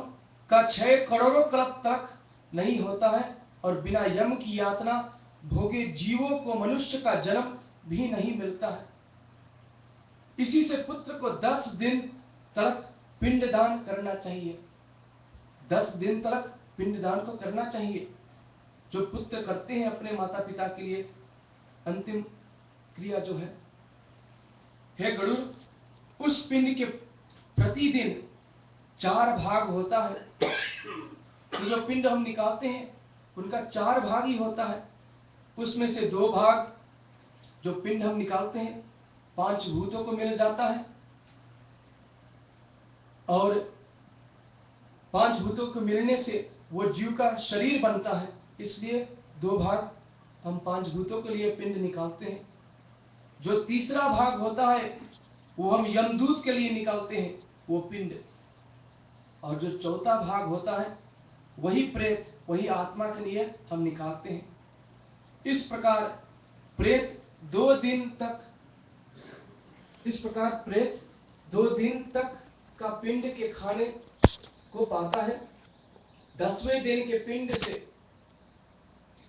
का क्षय करोड़ों कल्प तक नहीं होता है, और बिना यम की यातना भोगे जीवों को मनुष्य का जन्म भी नहीं मिलता है। इसी से पुत्र को 10 दिन तक पिंडदान करना चाहिए। 10 दिन तक पिंडदान को करना चाहिए। जो पुत्र करते हैं अपने माता पिता के लिए अंतिम क्रिया जो है, हे गरुड़, उस पिंड के प्रतिदिन 4 भाग होता है। तो जो पिंड हम निकालते हैं उनका 4 भाग ही होता है। उसमें से 2 भाग जो पिंड हम निकालते हैं 5 भूतों को मिल जाता है, और 5 भूतों को मिलने से वो जीव का शरीर बनता है। इसलिए 2 भाग हम 5 भूतों के लिए पिंड निकालते हैं। जो तीसरा भाग होता है वो हम यमदूत के लिए निकालते हैं वो पिंड, और जो चौथा भाग होता है वही प्रेत, वही आत्मा के लिए हम निकालते हैं। इस प्रकार प्रेत 2 दिन तक का पिंड के खाने को पाता है। 10वें दिन के पिंड से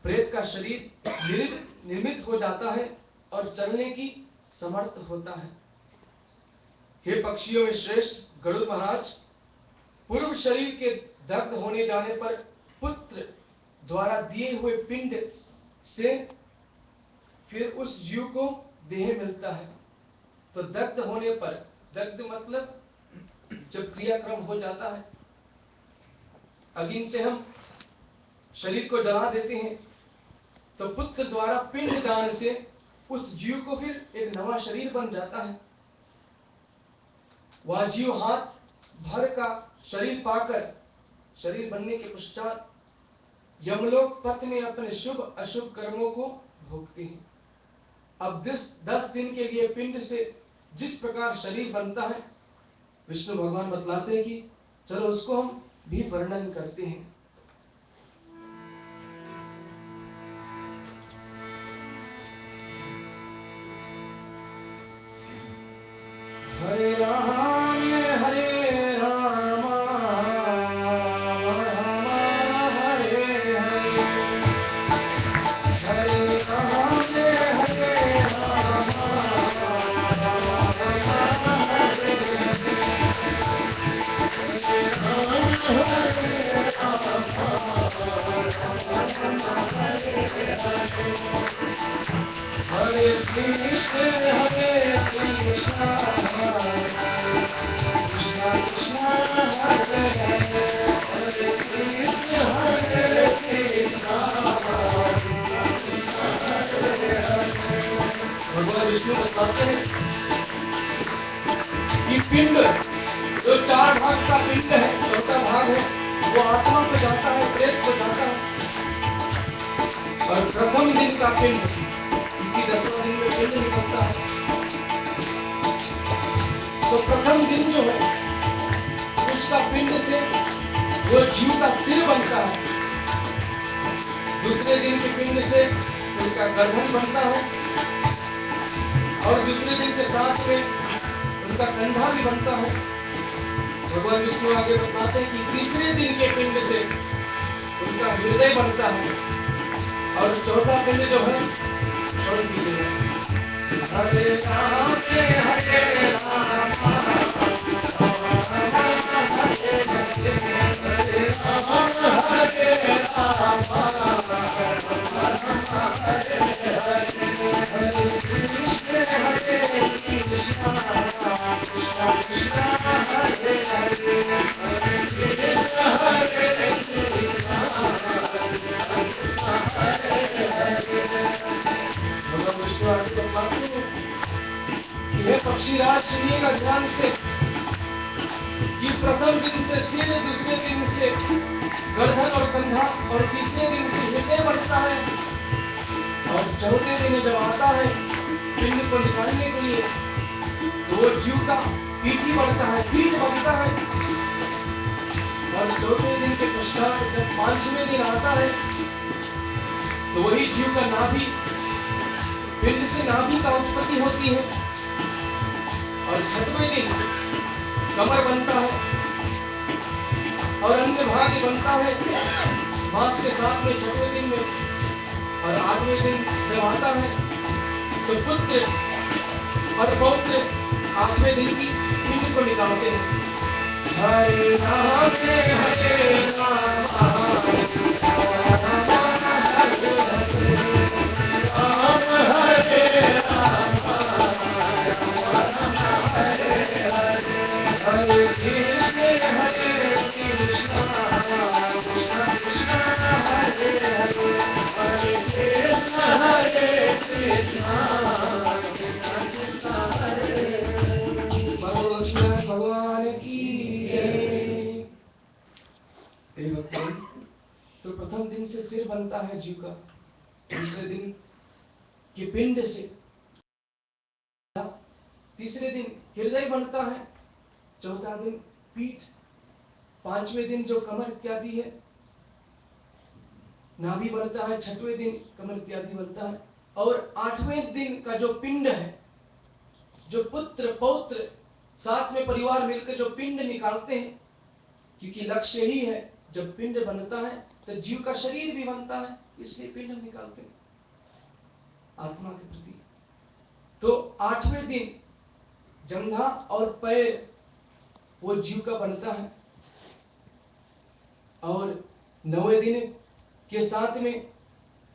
प्रेत का शरीर निर्मित हो जाता है और चलने की समर्थ होता है। हे पक्षियों में श्रेष्ठ गरुड़ महाराज, पूर्व शरीर के दग्ध होने जाने पर पुत्र द्वारा दिए हुए पिंड से फिर उस जीव को देह मिलता है। तो दग्ध होने पर, दग्ध मतलब जब क्रियाक्रम हो जाता है, अग्नि से हम शरीर को जला देते हैं, तो पुत्र द्वारा पिंड दान से उस जीव को फिर एक नवा शरीर बन जाता है। वह जीव हाथ भर का शरीर पाकर, शरीर बनने के पश्चात यमलोक पथ में अपने शुभ अशुभ कर्मों को भोगते हैं। अब 10 दिन के लिए पिंड से जिस प्रकार शरीर बनता है, विष्णु भगवान बतलाते हैं कि चलो उसको हम भी वर्णन करते हैं। हरे राम हरे राम हरे हरे, हरे राम हरे हरे कृष्ण कृष्ण कृष्ण हरे हरे कृष्ण भगवान विष्णु बताते हैं कि पिंड जो 4 भाग का पिंड है, चौथा भाग है वो आत्मा को जाता है, प्रेत को जाता है। और प्रथम दिन का पिंड, क्योंकि 10वां दिन में पिंड निकलता है, तो प्रथम दिन जो है उसका पिंड से वो जीव का सिर बनता है। दूसरे दिन के पिंड से उनका गर्दन बनता है और दूसरे दिन के साथ में उनका कंधा भी बनता है। भगवान विष्णु आगे बताते हैं कि तीसरे दिन के पिंड से उनका हृदय बनता है और चौथा पिंड जो है स्वर्ण की है। हरे राम हरे यह पक्षीराज सुनिएगा ध्यान से कि प्रथम दिन से सिर, दूसरे दिन से गर्दन और कंधा और तीसरे दिन से हृदय बढ़ता है और चौथे दिन जब आता है पिंड को निकालने के लिए तो वो जीव का पीठी बढ़ता है, पीठ बनता है। और चौथे दिन के पश्चात जब 5वें दिन आता है तो वही जीव का नाभि, पिंड से नाभि का उत्पत्ति होती है और 6वें दिन कमर बनता है और अन्य भाग बनता है मांस के साथ में 6वें दिन में। और 8वें दिन जब आता है तो पुत्र और पौत्र 8वें दिन की पिंड को निकालते हैं। हरे राम हरे भगवान की जय। तो प्रथम दिन से सिर बनता है जीव का, दूसरे दिन के पिंड से, तीसरे दिन हृदय बनता है, चौथा दिन पीठ, 5वें दिन जो कमर इत्यादि है नाभि बनता है, 6वें दिन कमर इत्यादि बनता है और 8वें दिन का जो पिंड है, जो पुत्र पौत्र साथ में परिवार मिलकर जो पिंड निकालते हैं, क्योंकि लक्ष्य ही है जब पिंड बनता है तो जीव का शरीर भी बनता है, इसलिए पिंड निकालते हैं आत्मा के प्रति। तो 8वें दिन जंघा और पैर वो जीव का बनता है और 9वें दिन के साथ में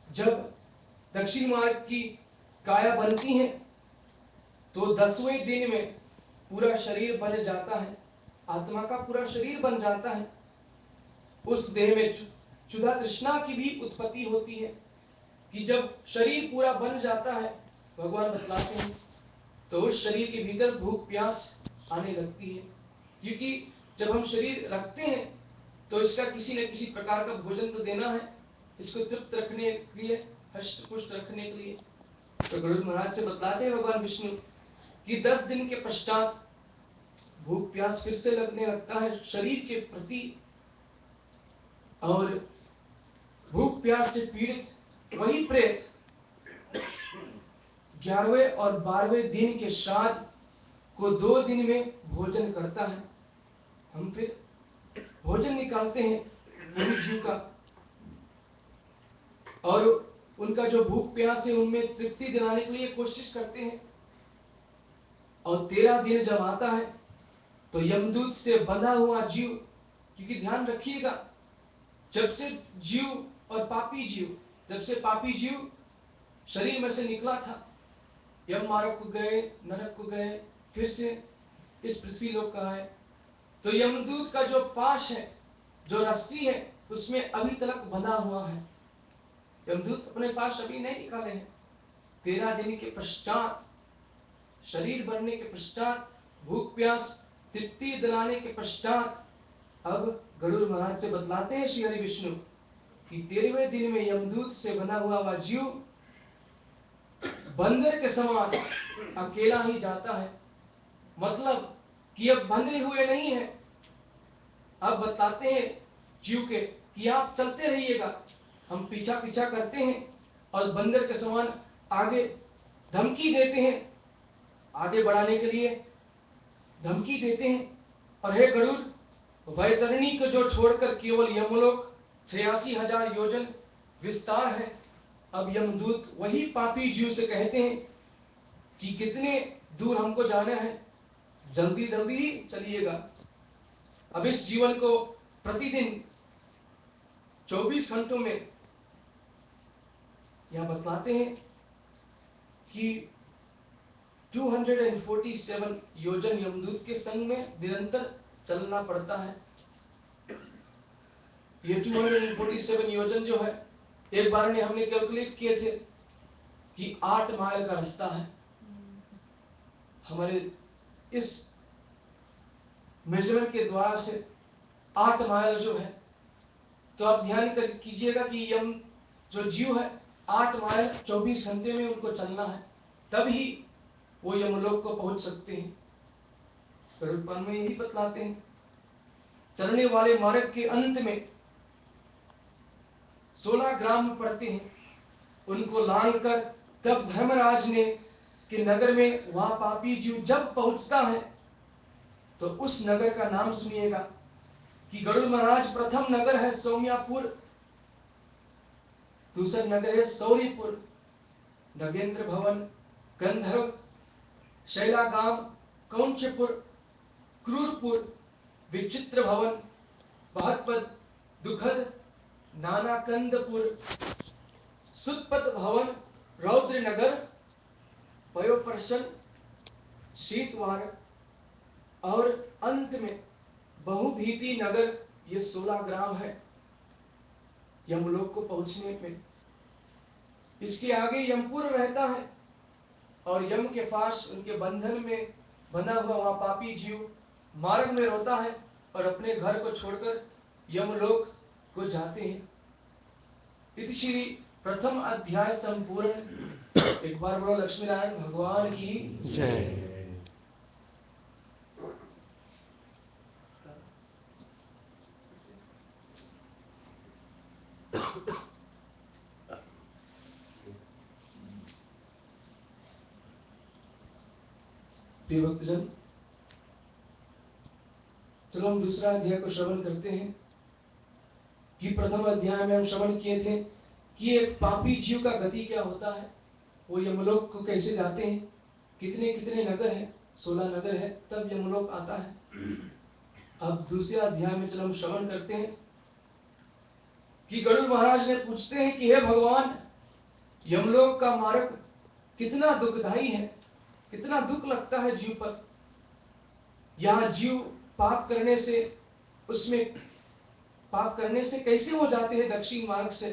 जब दक्षिण मार्ग की काया बनती है तो 10वें दिन में पूरा शरीर बन जाता है, आत्मा का पूरा शरीर बन जाता है। उस देह में क्षुधा तृष्णा की भी उत्पत्ति होती है कि जब शरीर पूरा बन जाता है, भगवान बतलाते हैं, तो उस शरीर के भीतर भूख प्यास आने लगती है, क्योंकि जब हम शरीर रखते हैं तो इसका किसी न किसी प्रकार का भोजन तो देना है, इसको तृप्त रखने के लिए, हष्ट पुष्ट रखने के लिए। तो गरुड़ महाराज से बतलाते हैं भगवान विष्णु कि 10 दिन के पश्चात भूख प्यास फिर से लगने लगता है शरीर के प्रति, और भूख प्यास से पीड़ित वही प्रेत 11वें और 12वें दिन के श्राद्ध को 2 दिन में भोजन करता है। हम फिर भोजन निकालते हैं उन्हीं जीव का, और उनका जो भूख प्यास है उनमें तृप्ति दिलाने के लिए कोशिश करते हैं। और 13 दिन जब आता है तो यमदूत से बंधा हुआ जीव, क्योंकि ध्यान रखिएगा, जब से पापी जीव शरीर में से निकला था, यम मार्ग को गए, नरक को गए, फिर से इस पृथ्वी लोक का है, तो यमदूत का जो पाश है, जो रस्सी है, उसमें अभी तक बंधा हुआ है। यमदूत अपने पाश अभी नहीं निकाले हैं। 13 दिन के पश्चात, शरीर बनने के पश्चात, भूख प्यास तृप्ति दिलाने के पश्चात, अब गरुड़ महाराज से बतलाते हैं श्री हरि विष्णु कि 13वें दिन में यमदूत से बना हुआ वह जीव बंदर के समान अकेला ही जाता है। मतलब कि अब बंधे हुए नहीं है। अब बताते हैं जीव के कि आप चलते रहिएगा, हम पीछा पीछा करते हैं, और बंदर के समान आगे धमकी देते हैं, आगे बढ़ाने के लिए धमकी देते हैं। और हे गरुड़, वैतरणी को जो छोड़कर केवल यमलोक 86,000 योजन विस्तार है। अब यमदूत वही पापी जीव से कहते हैं कि कितने दूर हमको जाना है, जल्दी जल्दी चलिएगा। अब इस जीवन को प्रतिदिन 24 घंटों में यह बतलाते हैं कि 247 योजन यमदूत के संग में निरंतर चलना पड़ता है। ये 247 योजन जो है, एक बार ने हमने कैलकुलेट किए थे कि 8 माइल का रास्ता है हमारे इस मेजरमेंट के द्वारा से। 8 माइल जो है, तो आप ध्यान कीजिएगा कि यम जो जीव है 8 माइल 24 घंटे में उनको चलना है, तभी वो यमलोक को पहुंच सकते हैं। गरुड़ पुराण में यही बतलाते हैं। चलने वाले मार्ग के अंत में 16 ग्राम पड़ते हैं, उनको लांग कर तब धर्मराज ने कि नगर में वहां पापी जीव जब पहुंचता है तो उस नगर का नाम सुनिएगा कि गरुड़ महाराज प्रथम नगर है सौम्यापुर, दूसरा नगर है सौरीपुर, नगेंद्र भवन, गंधर्व, शैलागाम, कौंचपुर, क्रूरपुर, विचित्र भवन, बहत्पद, दुखद, नानाकंदपुर, सुतपत भवन, रौद्र नगर, पयोपर्शन, शीतवार, और अंत में बहुभीति नगर। ये 16 ग्राम है यमलोक को पहुंचने में। इसके आगे यमपुर रहता है, और यम के पास उनके बंधन में बंधा हुआ वहां पापी जीव मार्ग में रोता है और अपने घर को छोड़कर यमलोक को जाते हैं। इति श्री प्रथम अध्याय संपूर्ण। एक बार बोलो लक्ष्मी नारायण भगवान की जय। प्रिय भक्तजन, चलो हम दूसरा अध्याय को श्रवण करते हैं। कि प्रथम अध्याय में हम श्रवण किए थे कि एक पापी जीव का गति क्या होता है, वो यमलोक को कैसे जाते हैं, कितने कितने नगर है, 16 नगर है, तब यमलोक आता है। अब दूसरे अध्याय में चलो हम श्रवण करते हैं कि गरुड़ महाराज ने पूछते हैं कि हे भगवान, यमलोक का मार्ग कितना दुखदाई है, कितना दुख लगता है जीव पर। यहाँ जीव पाप करने से, उसमें पाप करने से कैसे हो जाते हैं दक्षिण मार्ग से,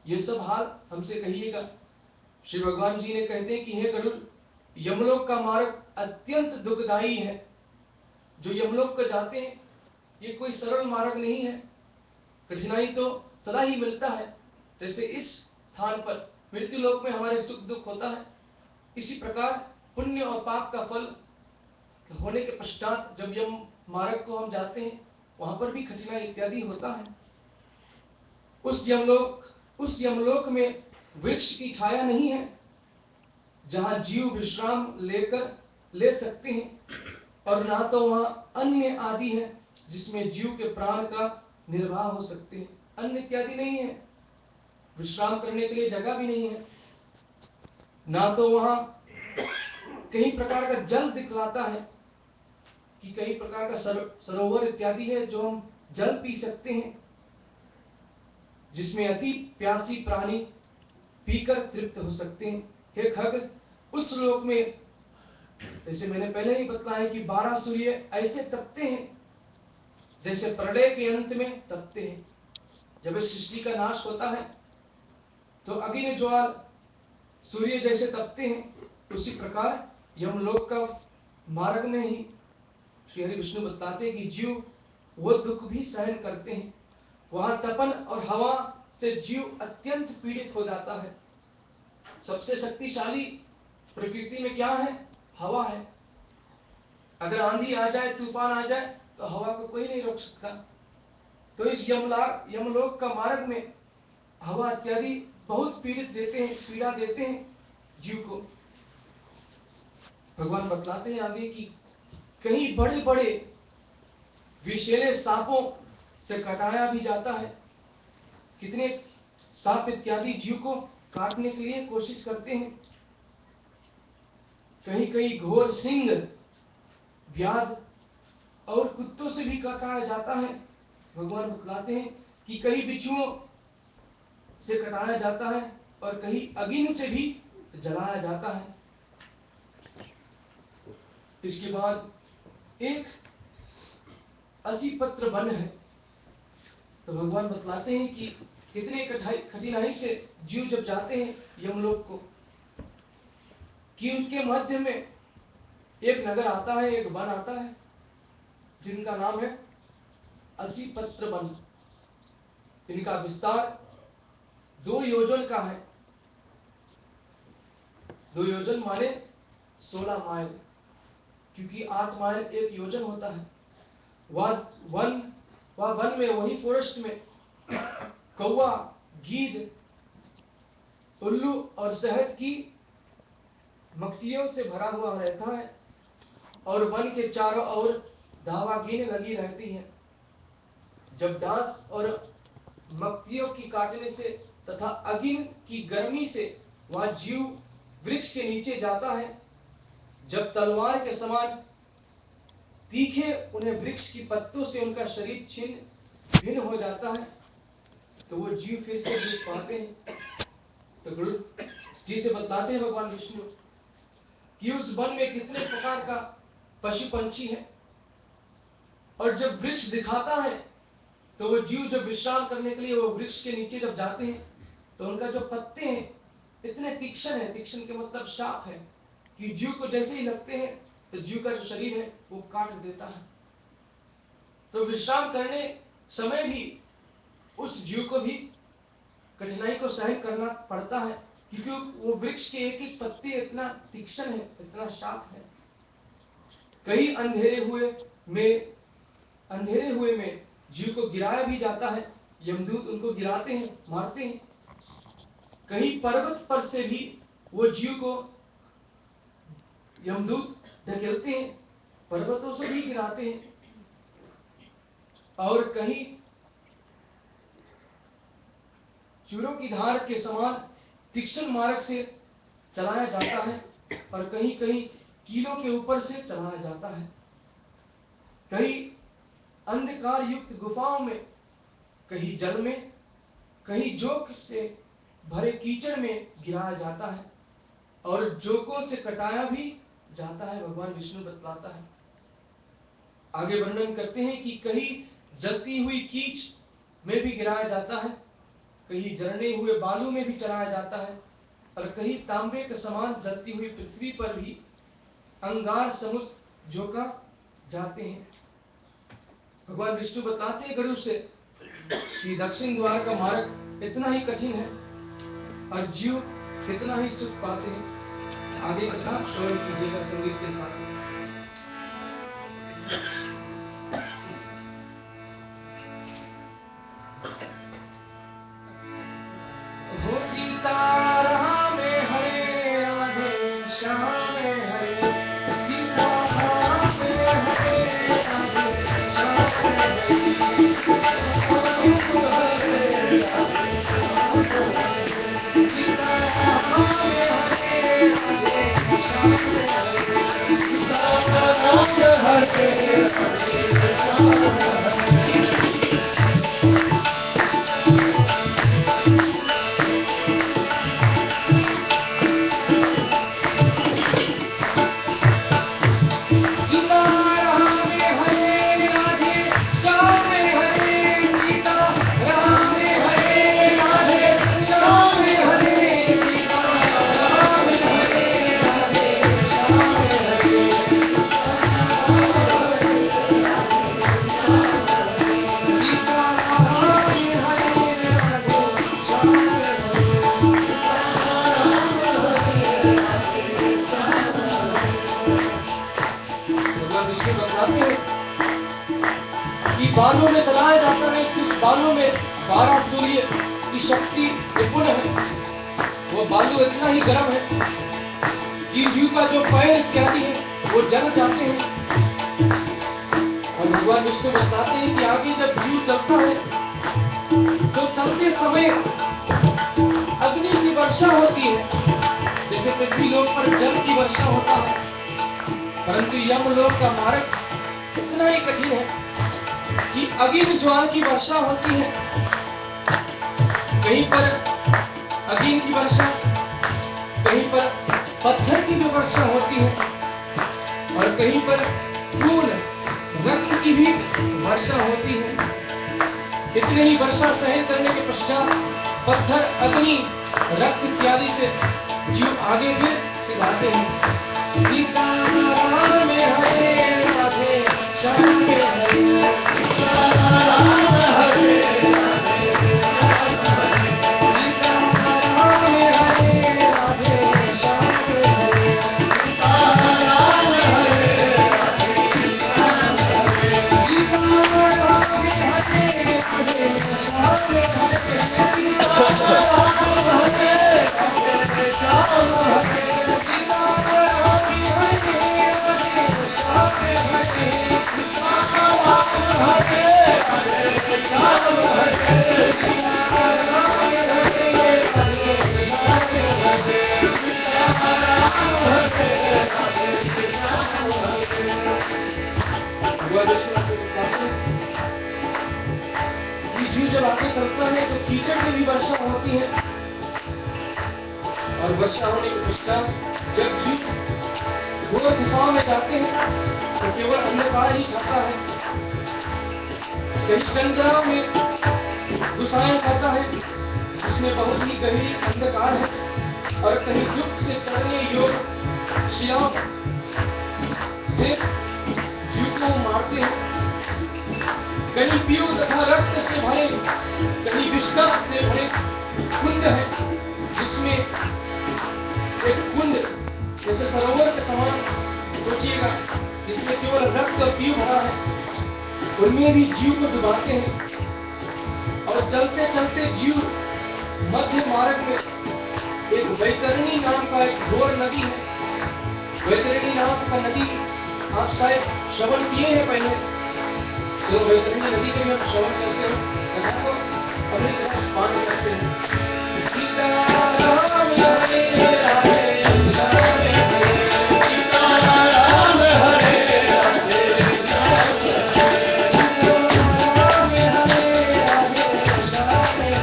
ये सब हाल हमसे कहिएगा। श्री भगवान जी ने कहते हैं कि हे गरुड़, यमलोक का मार्ग अत्यंत दुखदाई है। जो यमलोक को जाते हैं ये कोई सरल मार्ग नहीं है, कठिनाई तो सदा ही मिलता है। जैसे इस स्थान पर मृत्यु लोक में हमारे सुख दुख होता है, इसी प्रकार पुण्य और पाप का फल होने के पश्चात जब यम मार्ग को हम जाते हैं वहां पर भी कठिनाई इत्यादि होता है। उस यमलोक में वृक्ष की छाया नहीं है जहां जीव विश्राम लेकर ले सकते हैं, और ना तो वहाँ अन्य आदि है जिसमें जीव के प्राण का निर्वाह हो सकते हैं। अन्य इत्यादि नहीं है, विश्राम करने के लिए जगह भी नहीं है, ना तो वहाँ कई प्रकार का जल दिखलाता है कि कई प्रकार का सरोवर इत्यादि है जो हम जल पी सकते हैं, जिसमें अति प्यासी प्राणी पीकर तृप्त हो सकते हैं। हे खग, उस लोक में जैसे मैंने पहले ही बताया कि 12 सूर्य ऐसे तपते हैं जैसे प्रलय के अंत में तपते हैं। जब इस सृष्टि का नाश होता है तो अग्नि ज्वाल सूर्य जैसे तपते हैं, उसी प्रकार यमलोक का मार्ग में ही श्री हरि विष्णु बताते हैं कि जीव वो दुख भी सहन करते हैं। वहां तपन और हवा से जीव अत्यंत पीड़ित हो जाता है। सबसे शक्तिशाली प्रकृति में क्या है? हवा है। अगर आंधी आ जाए, तूफान आ जाए, तो हवा को कोई नहीं रोक सकता। तो इस यमलोक का मार्ग में हवा इत्यादि बहुत पीड़ित देते हैं, पीड़ा देते हैं जीव को। भगवान बतलाते हैं आगे कि कहीं बड़े बड़े विषैले सांपों से कटाया भी जाता है। कितने सांप इत्यादि जीव को काटने के लिए कोशिश करते हैं। कहीं कहीं घोर सिंह, व्याध और कुत्तों से भी कटाया जाता है। भगवान बतलाते हैं कि कहीं बिच्छुओं से कटाया जाता है और कहीं अग्नि से भी जलाया जाता है। इसके बाद एक 80 पत्र वन है। तो भगवान बतलाते हैं कि कितने कठिनाई से जीव जब जाते हैं यमलोक को, कि उनके मध्य में एक नगर आता है, एक वन आता है जिनका नाम है 80 पत्र वन। इनका विस्तार 2 योजन का है। 2 योजन माने 16 माइल, क्योंकि 8 माइल एक योजन होता है। वह वन में, वही फॉरेस्ट में कौवा, गीद, उल्लू और शहद की मक्खियों से भरा हुआ रहता है, और वन के चारों ओर धावागीन लगी रहती है। जब डांस और मक्खियों की काटने से तथा अग्नि की गर्मी से वह जीव वृक्ष के नीचे जाता है, जब तलवार के समान तीखे उन्हें वृक्ष की पत्तों से उनका शरीर छिन्न भिन्न हो जाता है, तो वो जीव फिर से जीव पाते हैं। तो गुरु जी से बतलाते हैं भगवान विष्णु कि उस वन में कितने प्रकार का पशु पंछी है, और जब वृक्ष दिखाता है तो वो जीव जब विश्राम करने के लिए वो वृक्ष के नीचे जब जाते हैं, तो उनका जो पत्ते हैं इतने तीक्ष्ण है, तीक्ष्ण के मतलब शार्प है, कि जीव को जैसे ही लगते हैं तो जीव का जो शरीर है वो काट देता है। तो विश्राम करने समय भी उस जीव को भी कठिनाई को सहन करना पड़ता है, क्योंकि वो वृक्ष के एक एक पत्ते इतना तीक्ष्ण है, इतना शार्प है। कहीं अंधेरे हुए में जीव को गिराया भी जाता है। यमदूत उनको गिराते हैं, मारते हैं। कहीं पर्वत पर से भी वो जीव को यमदूत ढकेलते हैं, पर्वतों से भी गिराते हैं। और कहीं चूरों की धार के समान तीक्ष्ण मार्ग से चलाया जाता है, और कहीं कहीं कीलों के ऊपर से चलाया जाता है। कहीं अंधकार युक्त गुफाओं में, कहीं जल में, कहीं जोक से भरे कीचड़ में गिराया जाता है, और जोकों से कटाया भी जाता है। भगवान विष्णु बतलाता है, आगे वर्णन करते हैं कि कहीं जलती हुई कीच में भी गिराया जाता है, कहीं जलने हुए बालू में भी चलाया जाता है, और कहीं तांबे के समान जलती हुई पृथ्वी पर भी अंगार समुद्र झोंका जाते हैं। भगवान विष्णु बताते हैं गरुड़ से कि दक्षिण द्वार का मार्ग इतना ही कठिन है और जीव इतना ही सुख पाते हैं। आगे कथा श्रवण कीजिएगा संगीत के साथ। हो सीताराम हरे राधे श्याम हरे बालों में चलाया जाता है, जिस बालों में 12 सूर्य की शक्ति विपुल है, वो बालू इतना ही गर्म है कि जीव का जो पैर इत्यादि है वो जल जाते हैं। और भगवान विष्णु बताते हैं कि आगे जब जीव चलता है तो चलते समय अग्नि की वर्षा होती है, जैसे पृथ्वी लोक पर जल की वर्षा होता है, परंतु यमलोक का मार्ग इतना ही कठिन है कि अग्नि ज्वाल की वर्षा होती है। कहीं पर अग्नि की वर्षा, कहीं पर पत्थर की भी वर्षा होती है, और कहीं पर खून रक्त की भी वर्षा होती है। इतनी ही वर्षा सहन करने के पश्चात पत्थर, अग्नि, रक्त इत्यादि से जीव आगे फिर सिखाते हैं। सीताराम हरे राधे श्याम हरे सीताराम हरे राधे श्याम हरे सीताराम हरे राधे श्याम हरे सीताराम हरे राधे श्याम हरे सीताराम हरे राधे श्याम हरे सीताराम हरे राधे श्याम जब आगे चलता है तो कीचड़ में भी वर्षा होती है, और वर्षा होने के पश्चात जब जीव घोर गुफा में जाते हैं तो केवल अंधकार ही छाता है। कहीं कंदराओं में घुसाया जाता है जिसमें बहुत ही गहरी अंधकार है, और कहीं युग से चलने योग शिलाओं से जीव को मारते हैं। कहीं पीऊ तथा रक्त से भरे, कहीं विष्णा से भरे कुंड है, जिसमें एक कुंड जैसे सरोवर के समान सोचिएगा, जिसमें केवल रक्त और पीऊ भरा है, उनमें भी जीव को डुबाते हैं। और चलते चलते जीव मध्य मार्ग में एक वैतरणी नाम का एक घोर नदी है। वैतरणी नाम का नदी आप शायद श्रवण किए हैं पहले, तो वैतरणी नदी के भी हम श्रवण करते हैं, कथा को अपने तरह पान करते हैं। सीताराम हरे राधे श्याम हरे सीताराम हरे राधे श्याम हरे सीताराम हरे राधे श्याम हरे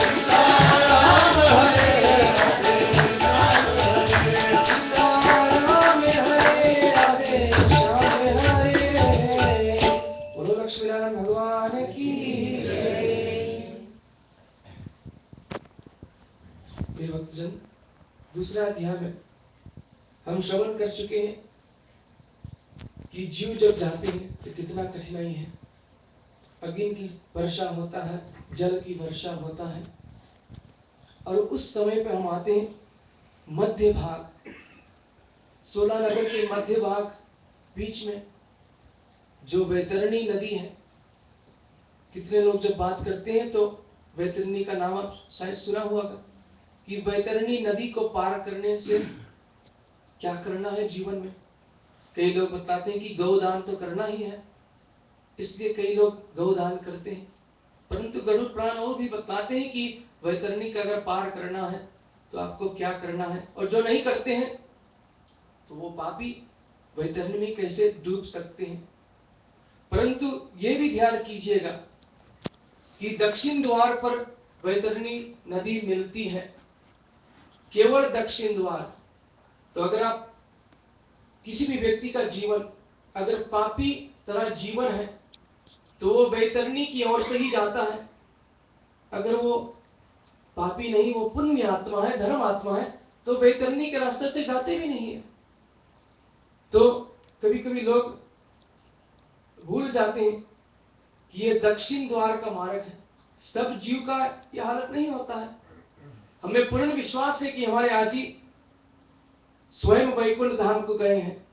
सीताराम हरे राधे श्याम हरे सीताराम हरे राधे श्याम हरे। बोलो लक्ष्मीनारायण भगवान की जय। भक्तजन, दूसरा अध्याय में हम श्रवण कर चुके हैं कि जीव जब जाते हैं तो कितना कठिनाई है। अग्नि की वर्षा होता है, जल की वर्षा होता है, और उस समय पे हम आते हैं मध्य भाग, 16 नगर के मध्य भाग, बीच में जो वैतरणी नदी है। कितने लोग जब बात करते हैं तो वैतरणी का नाम आप शायद सुना हुआ कि वैतरणी नदी को पार करने से क्या करना है जीवन में। कई लोग बताते हैं कि गौदान तो करना ही है, इसलिए कई लोग गौदान करते हैं। परंतु गरुड़ पुराण और भी बतलाते हैं कि वैतरणी का अगर पार करना है तो आपको क्या करना है, और जो नहीं करते हैं तो वो पापी वैतरणी में कैसे डूब सकते हैं। परंतु ये भी ध्यान कीजिएगा कि दक्षिण द्वार पर वैतरणी नदी मिलती है, केवल दक्षिण द्वार। तो अगर आप किसी भी व्यक्ति का जीवन अगर पापी तरह जीवन है तो वो वैतरणी की ओर से ही जाता है। अगर वो पापी नहीं, वो पुण्य आत्मा है, धर्म आत्मा है, तो वैतरणी के रास्ते से जाते भी नहीं है। तो कभी कभी लोग भूल जाते हैं कि ये दक्षिण द्वार का मार्ग है। सब जीव का यह हालत नहीं होता है। हमें पूर्ण विश्वास है कि हमारे आजी स्वयं वैकुंठ धाम को गए हैं,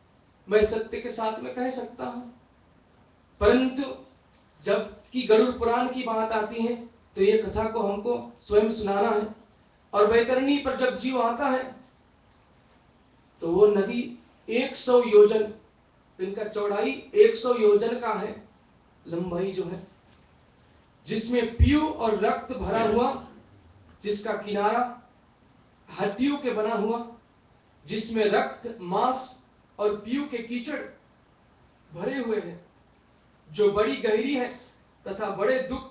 मैं सत्य के साथ में कह सकता हूं। परंतु जब कि गरुड़ पुराण की बात आती है तो ये कथा को हमको स्वयं सुनाना है। और वैतरणी पर जब जीव आता है तो वो नदी 100 योजन, इनका चौड़ाई 100 योजन का है, लंबाई जो है, जिसमें पीयू और रक्त भरा हुआ, जिसका किनारा हड्डियों के बना हुआ, जिसमें रक्त, मांस और पीयू के कीचड़ भरे हुए हैं, जो बड़ी गहरी है तथा बड़े दुख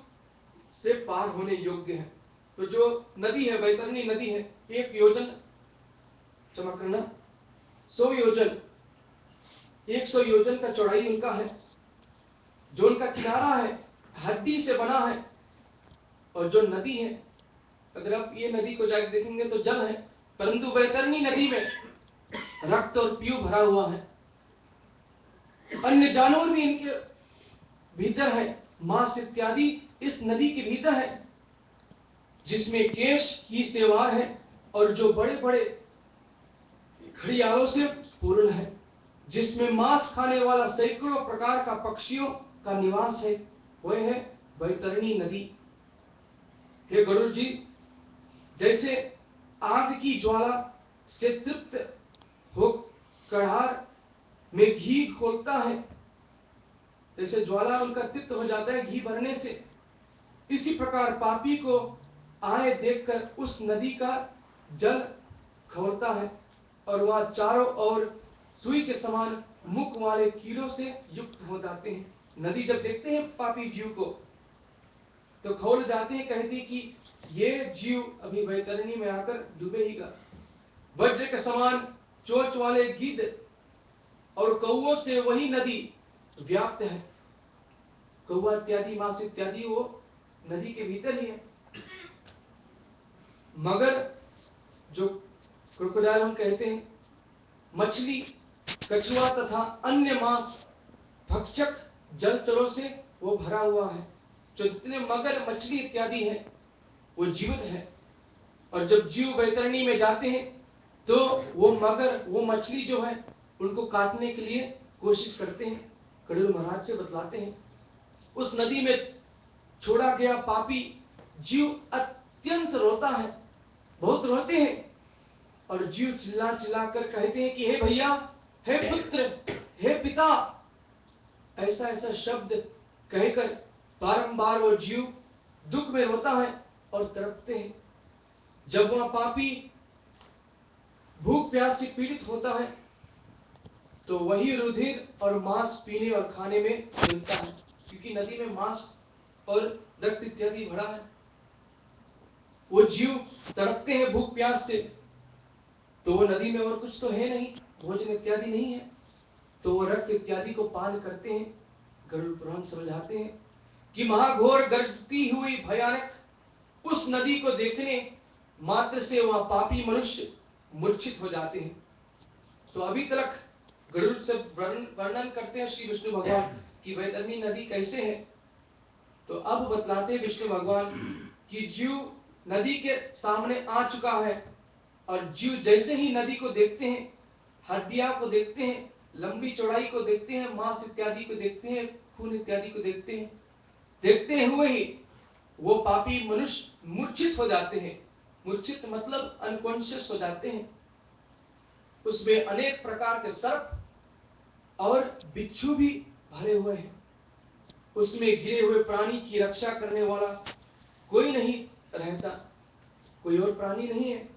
से पार होने योग्य है। तो जो नदी है, वैतरणी नदी है, 1 योजन, क्षमा करना, 100 योजन, 100 योजन का चौड़ाई उनका है, जो उनका किनारा है हड्डी से बना है। और जो नदी है, अगर आप ये नदी को जाकर देखेंगे तो जल है, परंतु वैतरणी नदी में रक्त और पीयू भरा हुआ है। अन्य जानवर भी इनके भीतर है, मांस इत्यादि इस नदी के भीतर है, जिसमें केश की सेवार है और जो बड़े बड़े घड़ियालों से पूर्ण है, जिसमें मांस खाने वाला सैकड़ों प्रकार का पक्षियों का निवास है, वह है वैतरणी नदी। हे गरुड़ जी, जैसे आग की ज्वाला से तृप्त हो कढ़ार में घी खोलता है, जैसे ज्वाला उनका तृप्त हो जाता है घी भरने से, इसी प्रकार पापी को आए देखकर उस नदी का जल खौलता है और वह चारों ओर सुई के समान मुख वाले कीलों से युक्त हो जाते हैं। नदी जब देखते हैं पापी जीव को तो खौल जाते हैं, कहते हैं कि ये जीव अभी वैतरणी में आकर डूबेगा। वज्र के समान चोंच वाले गिद्ध और कौओं से वही नदी व्याप्त है। कौआ इत्यादि, मांस इत्यादि वो नदी के भीतर ही है। मगर जो क्रोकोडाइल हम कहते हैं, मछली, कछुआ तथा अन्य मांस भक्षक जलचरों से वो भरा हुआ है। जो जितने मगर, मछली इत्यादि है वो जीवित है। और जब जीव वैतरणी में जाते हैं तो वो मगर, वो मछली जो है उनको काटने के लिए कोशिश करते हैं। गरुड़ महाराज से बतलाते हैं उस नदी में छोड़ा गया पापी जीव अत्यंत रोता है, बहुत रोते हैं। और जीव चिल्ला चिल्ला कर कहते हैं कि हे भैया, हे पुत्र, हे पिता, ऐसा ऐसा शब्द कहकर बारंबार वो जीव दुख में रोता है और तड़पते हैं। जब वह पापी भूख प्यास से पीड़ित होता है तो वही रुधिर और मांस पीने और खाने में मिलता है, क्योंकि नदी में मांस और रक्त इत्यादि भरा है। वो जीव तड़पते हैं भूख प्यास से, तो वो नदी में और कुछ तो है नहीं, भोजन इत्यादि नहीं है, तो वो रक्त इत्यादि को पान करते हैं। गरुड़ पुराण समझाते हैं कि महाघोर गर्जती हुई भयानक उस नदी को देखने मात्र से वह पापी मनुष्य मूर्छित हो जाते हैं। तो अभी तक गरुड़ से वर्णन करते हैं श्री विष्णु भगवान की वैतरणी नदी कैसे है। तो अब बतलाते हैं विष्णु भगवान कि जीव नदी के सामने आ चुका है और जीव जैसे ही नदी को देखते हैं, हड्डियां को देखते हैं, लंबी चौड़ाई को देखते हैं, मांस इत्यादि को देखते हैं, खून इत्यादि को देखते हैं, देखते हुए ही वो पापी मनुष्य मूर्छित हो जाते हैं। मूर्छित मतलब अनकॉन्शियस हो जाते हैं। उसमें अनेक प्रकार के सर्प और बिच्छू भी भरे हुए हैं। उसमें गिरे हुए प्राणी की रक्षा करने वाला कोई नहीं रहता, कोई और प्राणी नहीं है।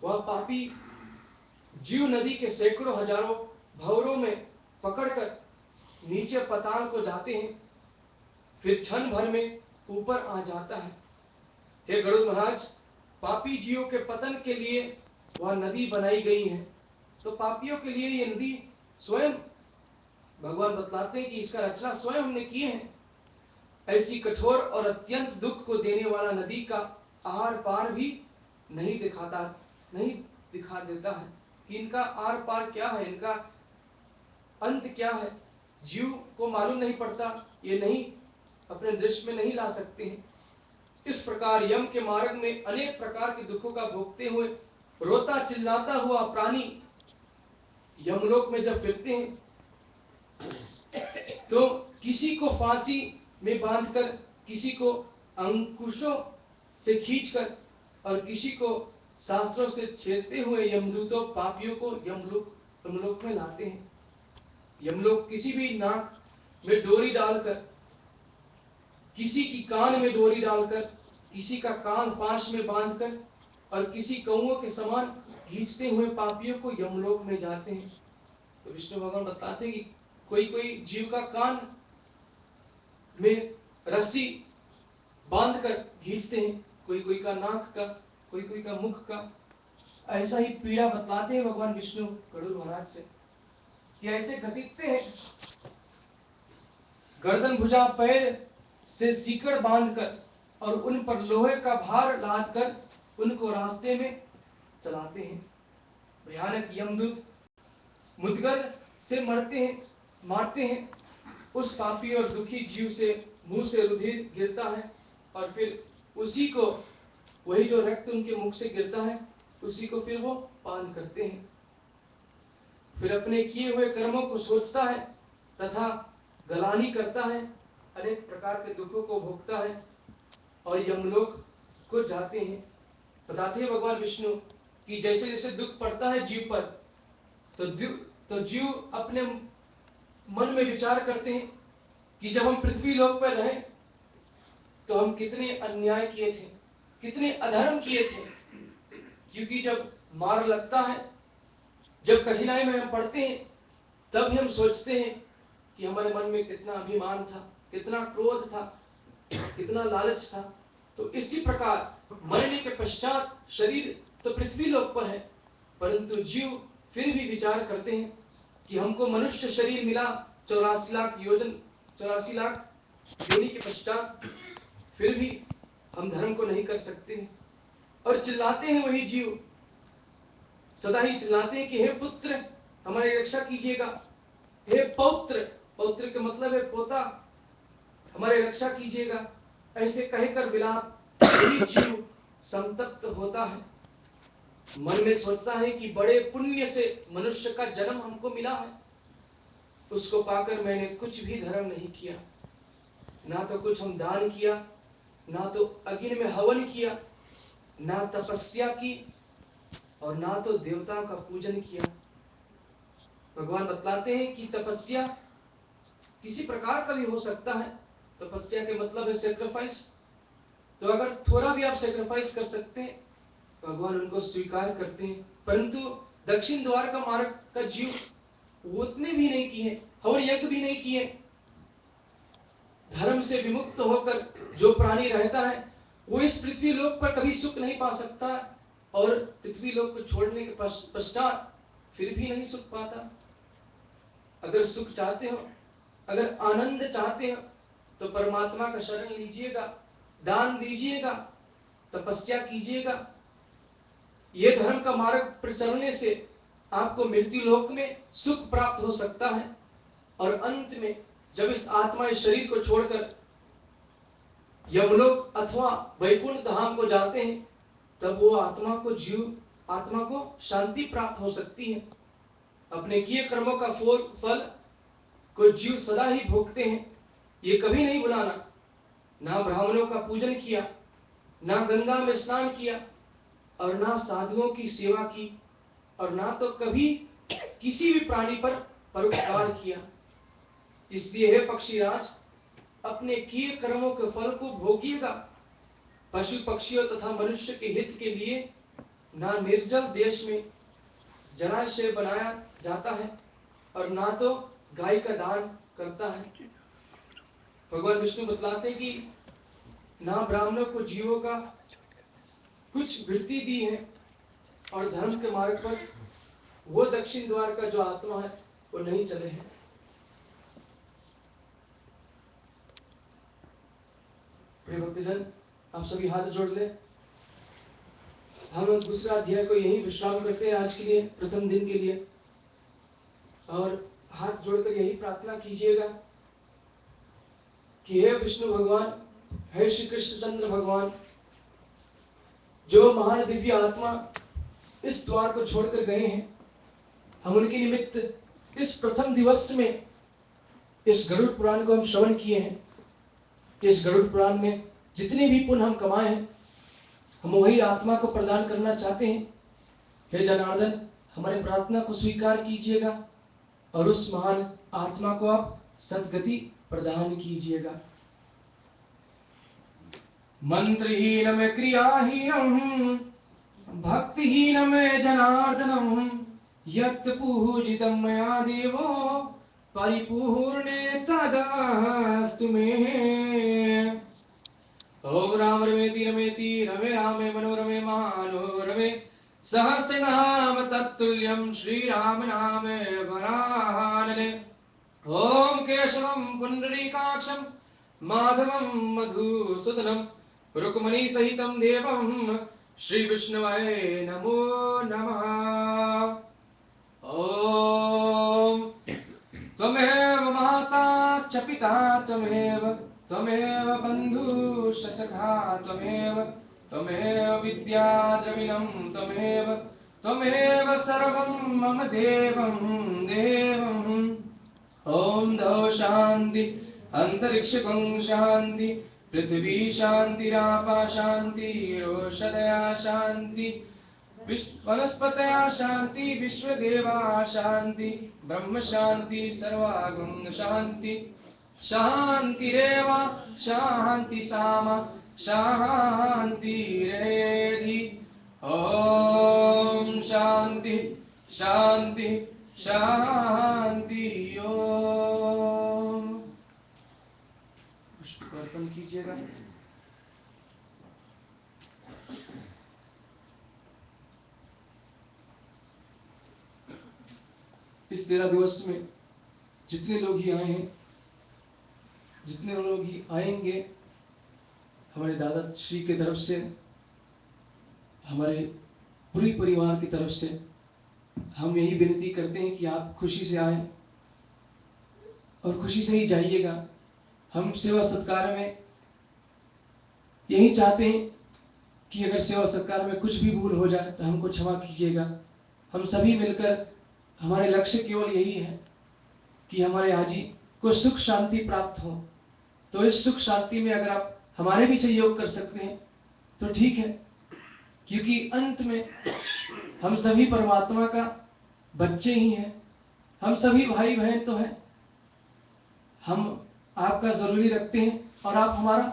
वह पापी जीव नदी के सैकड़ों हजारों भंवरों में पकड़कर नीचे पाताल को जाते हैं, फिर क्षण भर में ऊपर आ जाता है। हे गरुड़ महाराज, पापी जीवों के पतन के लिए वह नदी बनाई गई है। तो पापियों के लिए ये नदी स्वयं भगवान बतलाते हैं कि इसका रचना स्वयं हमने किए हैं। ऐसी कठोर और अत्यंत दुख को देने वाला नदी का आर पार भी नहीं दिखा देता है कि इनका आर पार क्या है, इनका अंत क्या है। जीव को मालूम नहीं पड़ता, ये नहीं अपने दृश्य में नहीं ला सकते हैं। इस प्रकार यम के मार्ग में अनेक प्रकार के दुखों का भोगते हुए रोता चिल्लाता हुआ प्राणी यमलोक में जब फिरते हैं तो किसी को फांसी में बांधकर, किसी को अंकुशों से खींचकर और किसी को शास्त्रों से छेड़ते हुए यमदूतों पापियों को यमलोक में लाते हैं। यमलोक किसी भी नाक में डोरी डालकर, किसी की कान में डोरी डालकर, किसी का कान फांस में बांधकर और किसी कौओं के समान खींचते हुए पापियों को यमलोक में जाते हैं। तो विष्णु भगवान बताते हैं कि कोई कोई जीव का कान में रस्सी बांधकर खींचते हैं, कोई कोई का नाक का, कोई कोई का मुख का। ऐसा ही पीड़ा बतलाते हैं भगवान विष्णु गरुड़ महाराज से कि ऐसे घसीटते हैं, गर्दन भुजा पैर से सीकड़ बांधकर और उन पर लोहे का भार लादकर उनको रास्ते में चलाते हैं। भयानक यमदूत मुद्गर से मारते हैं। उस पापी और दुखी जीव से मुंह से रुधिर गिरता है और फिर उसी को, वही जो रक्त उनके मुख से गिरता है, उसी को फिर वो पान करते हैं। फिर अपने किए हुए कर्मों को सोचता है तथा गलानी करता है, अनेक प्रकार के दुखों को भोगता है और यमलोक को जाते हैं। बताते हैं भगवान विष्णु कि जैसे जैसे दुख पड़ता है जीव पर, तो जीव अपने मन में विचार करते हैं कि जब हम पृथ्वी लोक पर रहे तो हम कितने अन्याय किए थे, कितने अधर्म किए थे। क्योंकि जब मार लगता है, जब कठिनाई में हम पड़ते हैं, तब हम सोचते हैं कि हमारे मन में कितना अभिमान था, कितना क्रोध था, कितना लालच था। तो इसी प्रकार मरने के पश्चात शरीर तो पृथ्वी लोक पर है, परंतु जीव फिर भी विचार करते हैं कि हमको मनुष्य शरीर मिला 84 लाख योनि के पश्चात, फिर भी हम धर्म को नहीं कर सकते हैं। और चिल्लाते हैं वही जीव, सदा ही चिल्लाते हैं कि हे पुत्र हमारी रक्षा कीजिएगा, हे पौत्र, पौत्र का मतलब है पोता, हमारी रक्षा कीजिएगा। ऐसे कहकर विलाप वही जीव संतप्त होता है, मन में सोचता है कि बड़े पुण्य से मनुष्य का जन्म हमको मिला है, उसको पाकर मैंने कुछ भी धर्म नहीं किया। ना तो कुछ हम दान किया, ना तो अग्नि में हवन किया, ना तपस्या की और ना तो देवताओं का पूजन किया। भगवान बतलाते हैं कि तपस्या किसी प्रकार का भी हो सकता है। तपस्या के मतलब है सेक्रीफाइस। तो अगर थोड़ा भी आप सेक्रीफाइस कर सकते हैं, भगवान उनको स्वीकार करते हैं। परंतु दक्षिण द्वार का मार्ग का जीव वो उतने भी नहीं किए, हवन यज्ञ भी नहीं किए। धर्म से विमुक्त होकर जो प्राणी रहता है वो इस पृथ्वी लोक पर कभी सुख नहीं पा सकता, और पृथ्वी लोक को छोड़ने के पश्चात फिर भी नहीं सुख पाता। अगर सुख चाहते हो, अगर आनंद चाहते हो, तो परमात्मा का शरण लीजिएगा, दान दीजिएगा, तपस्या कीजिएगा। ये धर्म का मार्ग पर चलने से आपको मृत्यु लोक में सुख प्राप्त हो सकता है, और अंत में जब इस आत्मा इस शरीर को छोड़कर यमलोक अथवा वैकुंठ धाम को जाते हैं, तब वो आत्मा को शांति प्राप्त हो सकती है। अपने किए कर्मों का फल को जीव सदा ही भोगते हैं। ये कभी नहीं भुलाना, ना ब्राह्मणों का पूजन किया, ना गंगा में स्नान किया, और ना साधुओं की सेवा की, और ना तो कभी किसी भी प्राणी पर परोपकार किया। इसलिए हे पक्षीराज, अपने किए कर्मों के फल को भोगिएगा। पशु पक्षियों तथा मनुष्य के हित के लिए ना निर्जल देश में जलाशय बनाया जाता है और ना तो गाय का दान करता है। भगवान विष्णु बतलाते कि ना ब्राह्मणों को जीवों का कुछ वृत्ति दी है और धर्म के मार्ग पर वो दक्षिण द्वार का जो आत्मा है वो नहीं चले हैं। प्रिय भक्तजन, आप सभी हाथ जोड़ ले। हम दूसरा अध्याय को यही विश्राम करते हैं आज के लिए, प्रथम दिन के लिए। और हाथ जोड़कर यही प्रार्थना कीजिएगा कि हे विष्णु भगवान, हे श्री कृष्ण चंद्र भगवान, जो महान दिव्य आत्मा इस द्वार को छोड़कर गए हैं, हम उनके निमित्त इस प्रथम दिवस में इस गरुड़ पुराण को हम श्रवण किए हैं। इस गरुड़ पुराण में जितने भी पुण्य हम कमाए हैं, हम वही आत्मा को प्रदान करना चाहते हैं। हे जनार्दन, हमारी प्रार्थना को स्वीकार कीजिएगा और उस महान आत्मा को आप सद्गति प्रदान कीजिएगा। मंत्रहीनम क्रियाहीनम भक्तिहीनम जनार्दनम यत् पूजितं मया देवो परिपूर्णे तदास्तु मे। ओम राम रमेति रमेति रमे रामे मनोरमे मनोरमे सहस्रनाम तत्तुल्यं श्रीराम नाम वरानने। ओम केशवं पुंडरीकाक्षं माधवं मधुसूदनं रुक्मणी सहितं देवं श्री विष्णुवे नमो नमः। ओम त्वमेव माता च पिता त्वमेव बन्धुश्च सखा त्वमेव विद्या द्रविणं त्वमेव सर्वं मम देवं। ओम दौ शांति अंतरिक्षं शांति पृथ्वी शांतिरापा शांतिरोषधया शांति वनस्पतया शांति विश्वदेवा शांति ब्रह्म शांति सर्वागम शांति शांतिरेव शांति सामा शांतिरेधि। ओम शांति शांति शांति। ओम पुष्प अर्पण कीजिएगा। इस 13 दिवस में जितने लोग ही आए हैं, जितने लोग ही आएंगे, हमारे दादा श्री की तरफ से, हमारे पूरी परिवार की तरफ से हम यही विनती करते हैं कि आप खुशी से आए और खुशी से ही जाइएगा। हम सेवा सत्कार में यही चाहते हैं कि अगर सेवा सत्कार में कुछ भी भूल हो जाए तो हमको क्षमा कीजिएगा। हम सभी मिलकर, हमारे लक्ष्य केवल यही है कि हमारे आजी को सुख शांति प्राप्त हो। तो इस सुख शांति में अगर आप हमारे भी सहयोग कर सकते हैं तो ठीक है, क्योंकि अंत में हम सभी परमात्मा का बच्चे ही हैं, हम सभी भाई बहन तो हैं। हम आपका जरूरी रखते हैं और आप हमारा।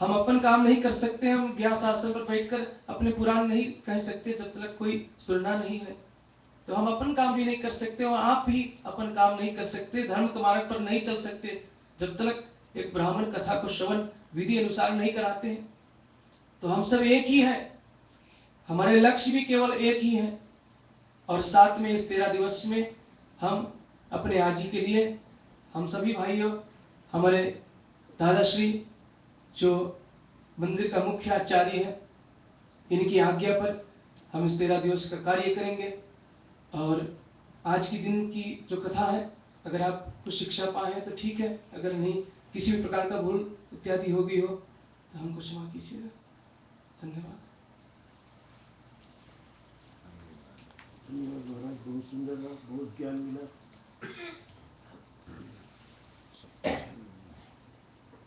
हम अपन काम नहीं कर सकते, हम व्यास आसन पर बैठकर अपने पुराण नहीं कह सकते जब तक कोई सुनना नहीं है। तो हम अपन काम भी नहीं कर सकते और आप भी अपन काम नहीं कर सकते, धर्म के मार्ग पर नहीं चल सकते जब तक एक ब्राह्मण कथा को श्रवण विधि अनुसार नहीं कराते हैं। तो हम सब एक ही हैं, हमारे लक्ष्य भी केवल एक ही है। और साथ में इस 13 दिवस में हम अपने आजी के लिए, हम सभी भाइयों, हमारे दादाश्री जो मंदिर का मुख्य आचार्य है, इनकी आज्ञा पर हम इस 13 दिवस का कार्य करेंगे। और आज की दिन की जो कथा है, अगर आप कुछ शिक्षा पाए हैं तो ठीक है, अगर नहीं, किसी भी प्रकार का भूल इत्यादि हो गई हो तो हमको क्षमा कीजिएगा। धन्यवाद। बहुत सुंदर, बहुत ज्ञान मिला।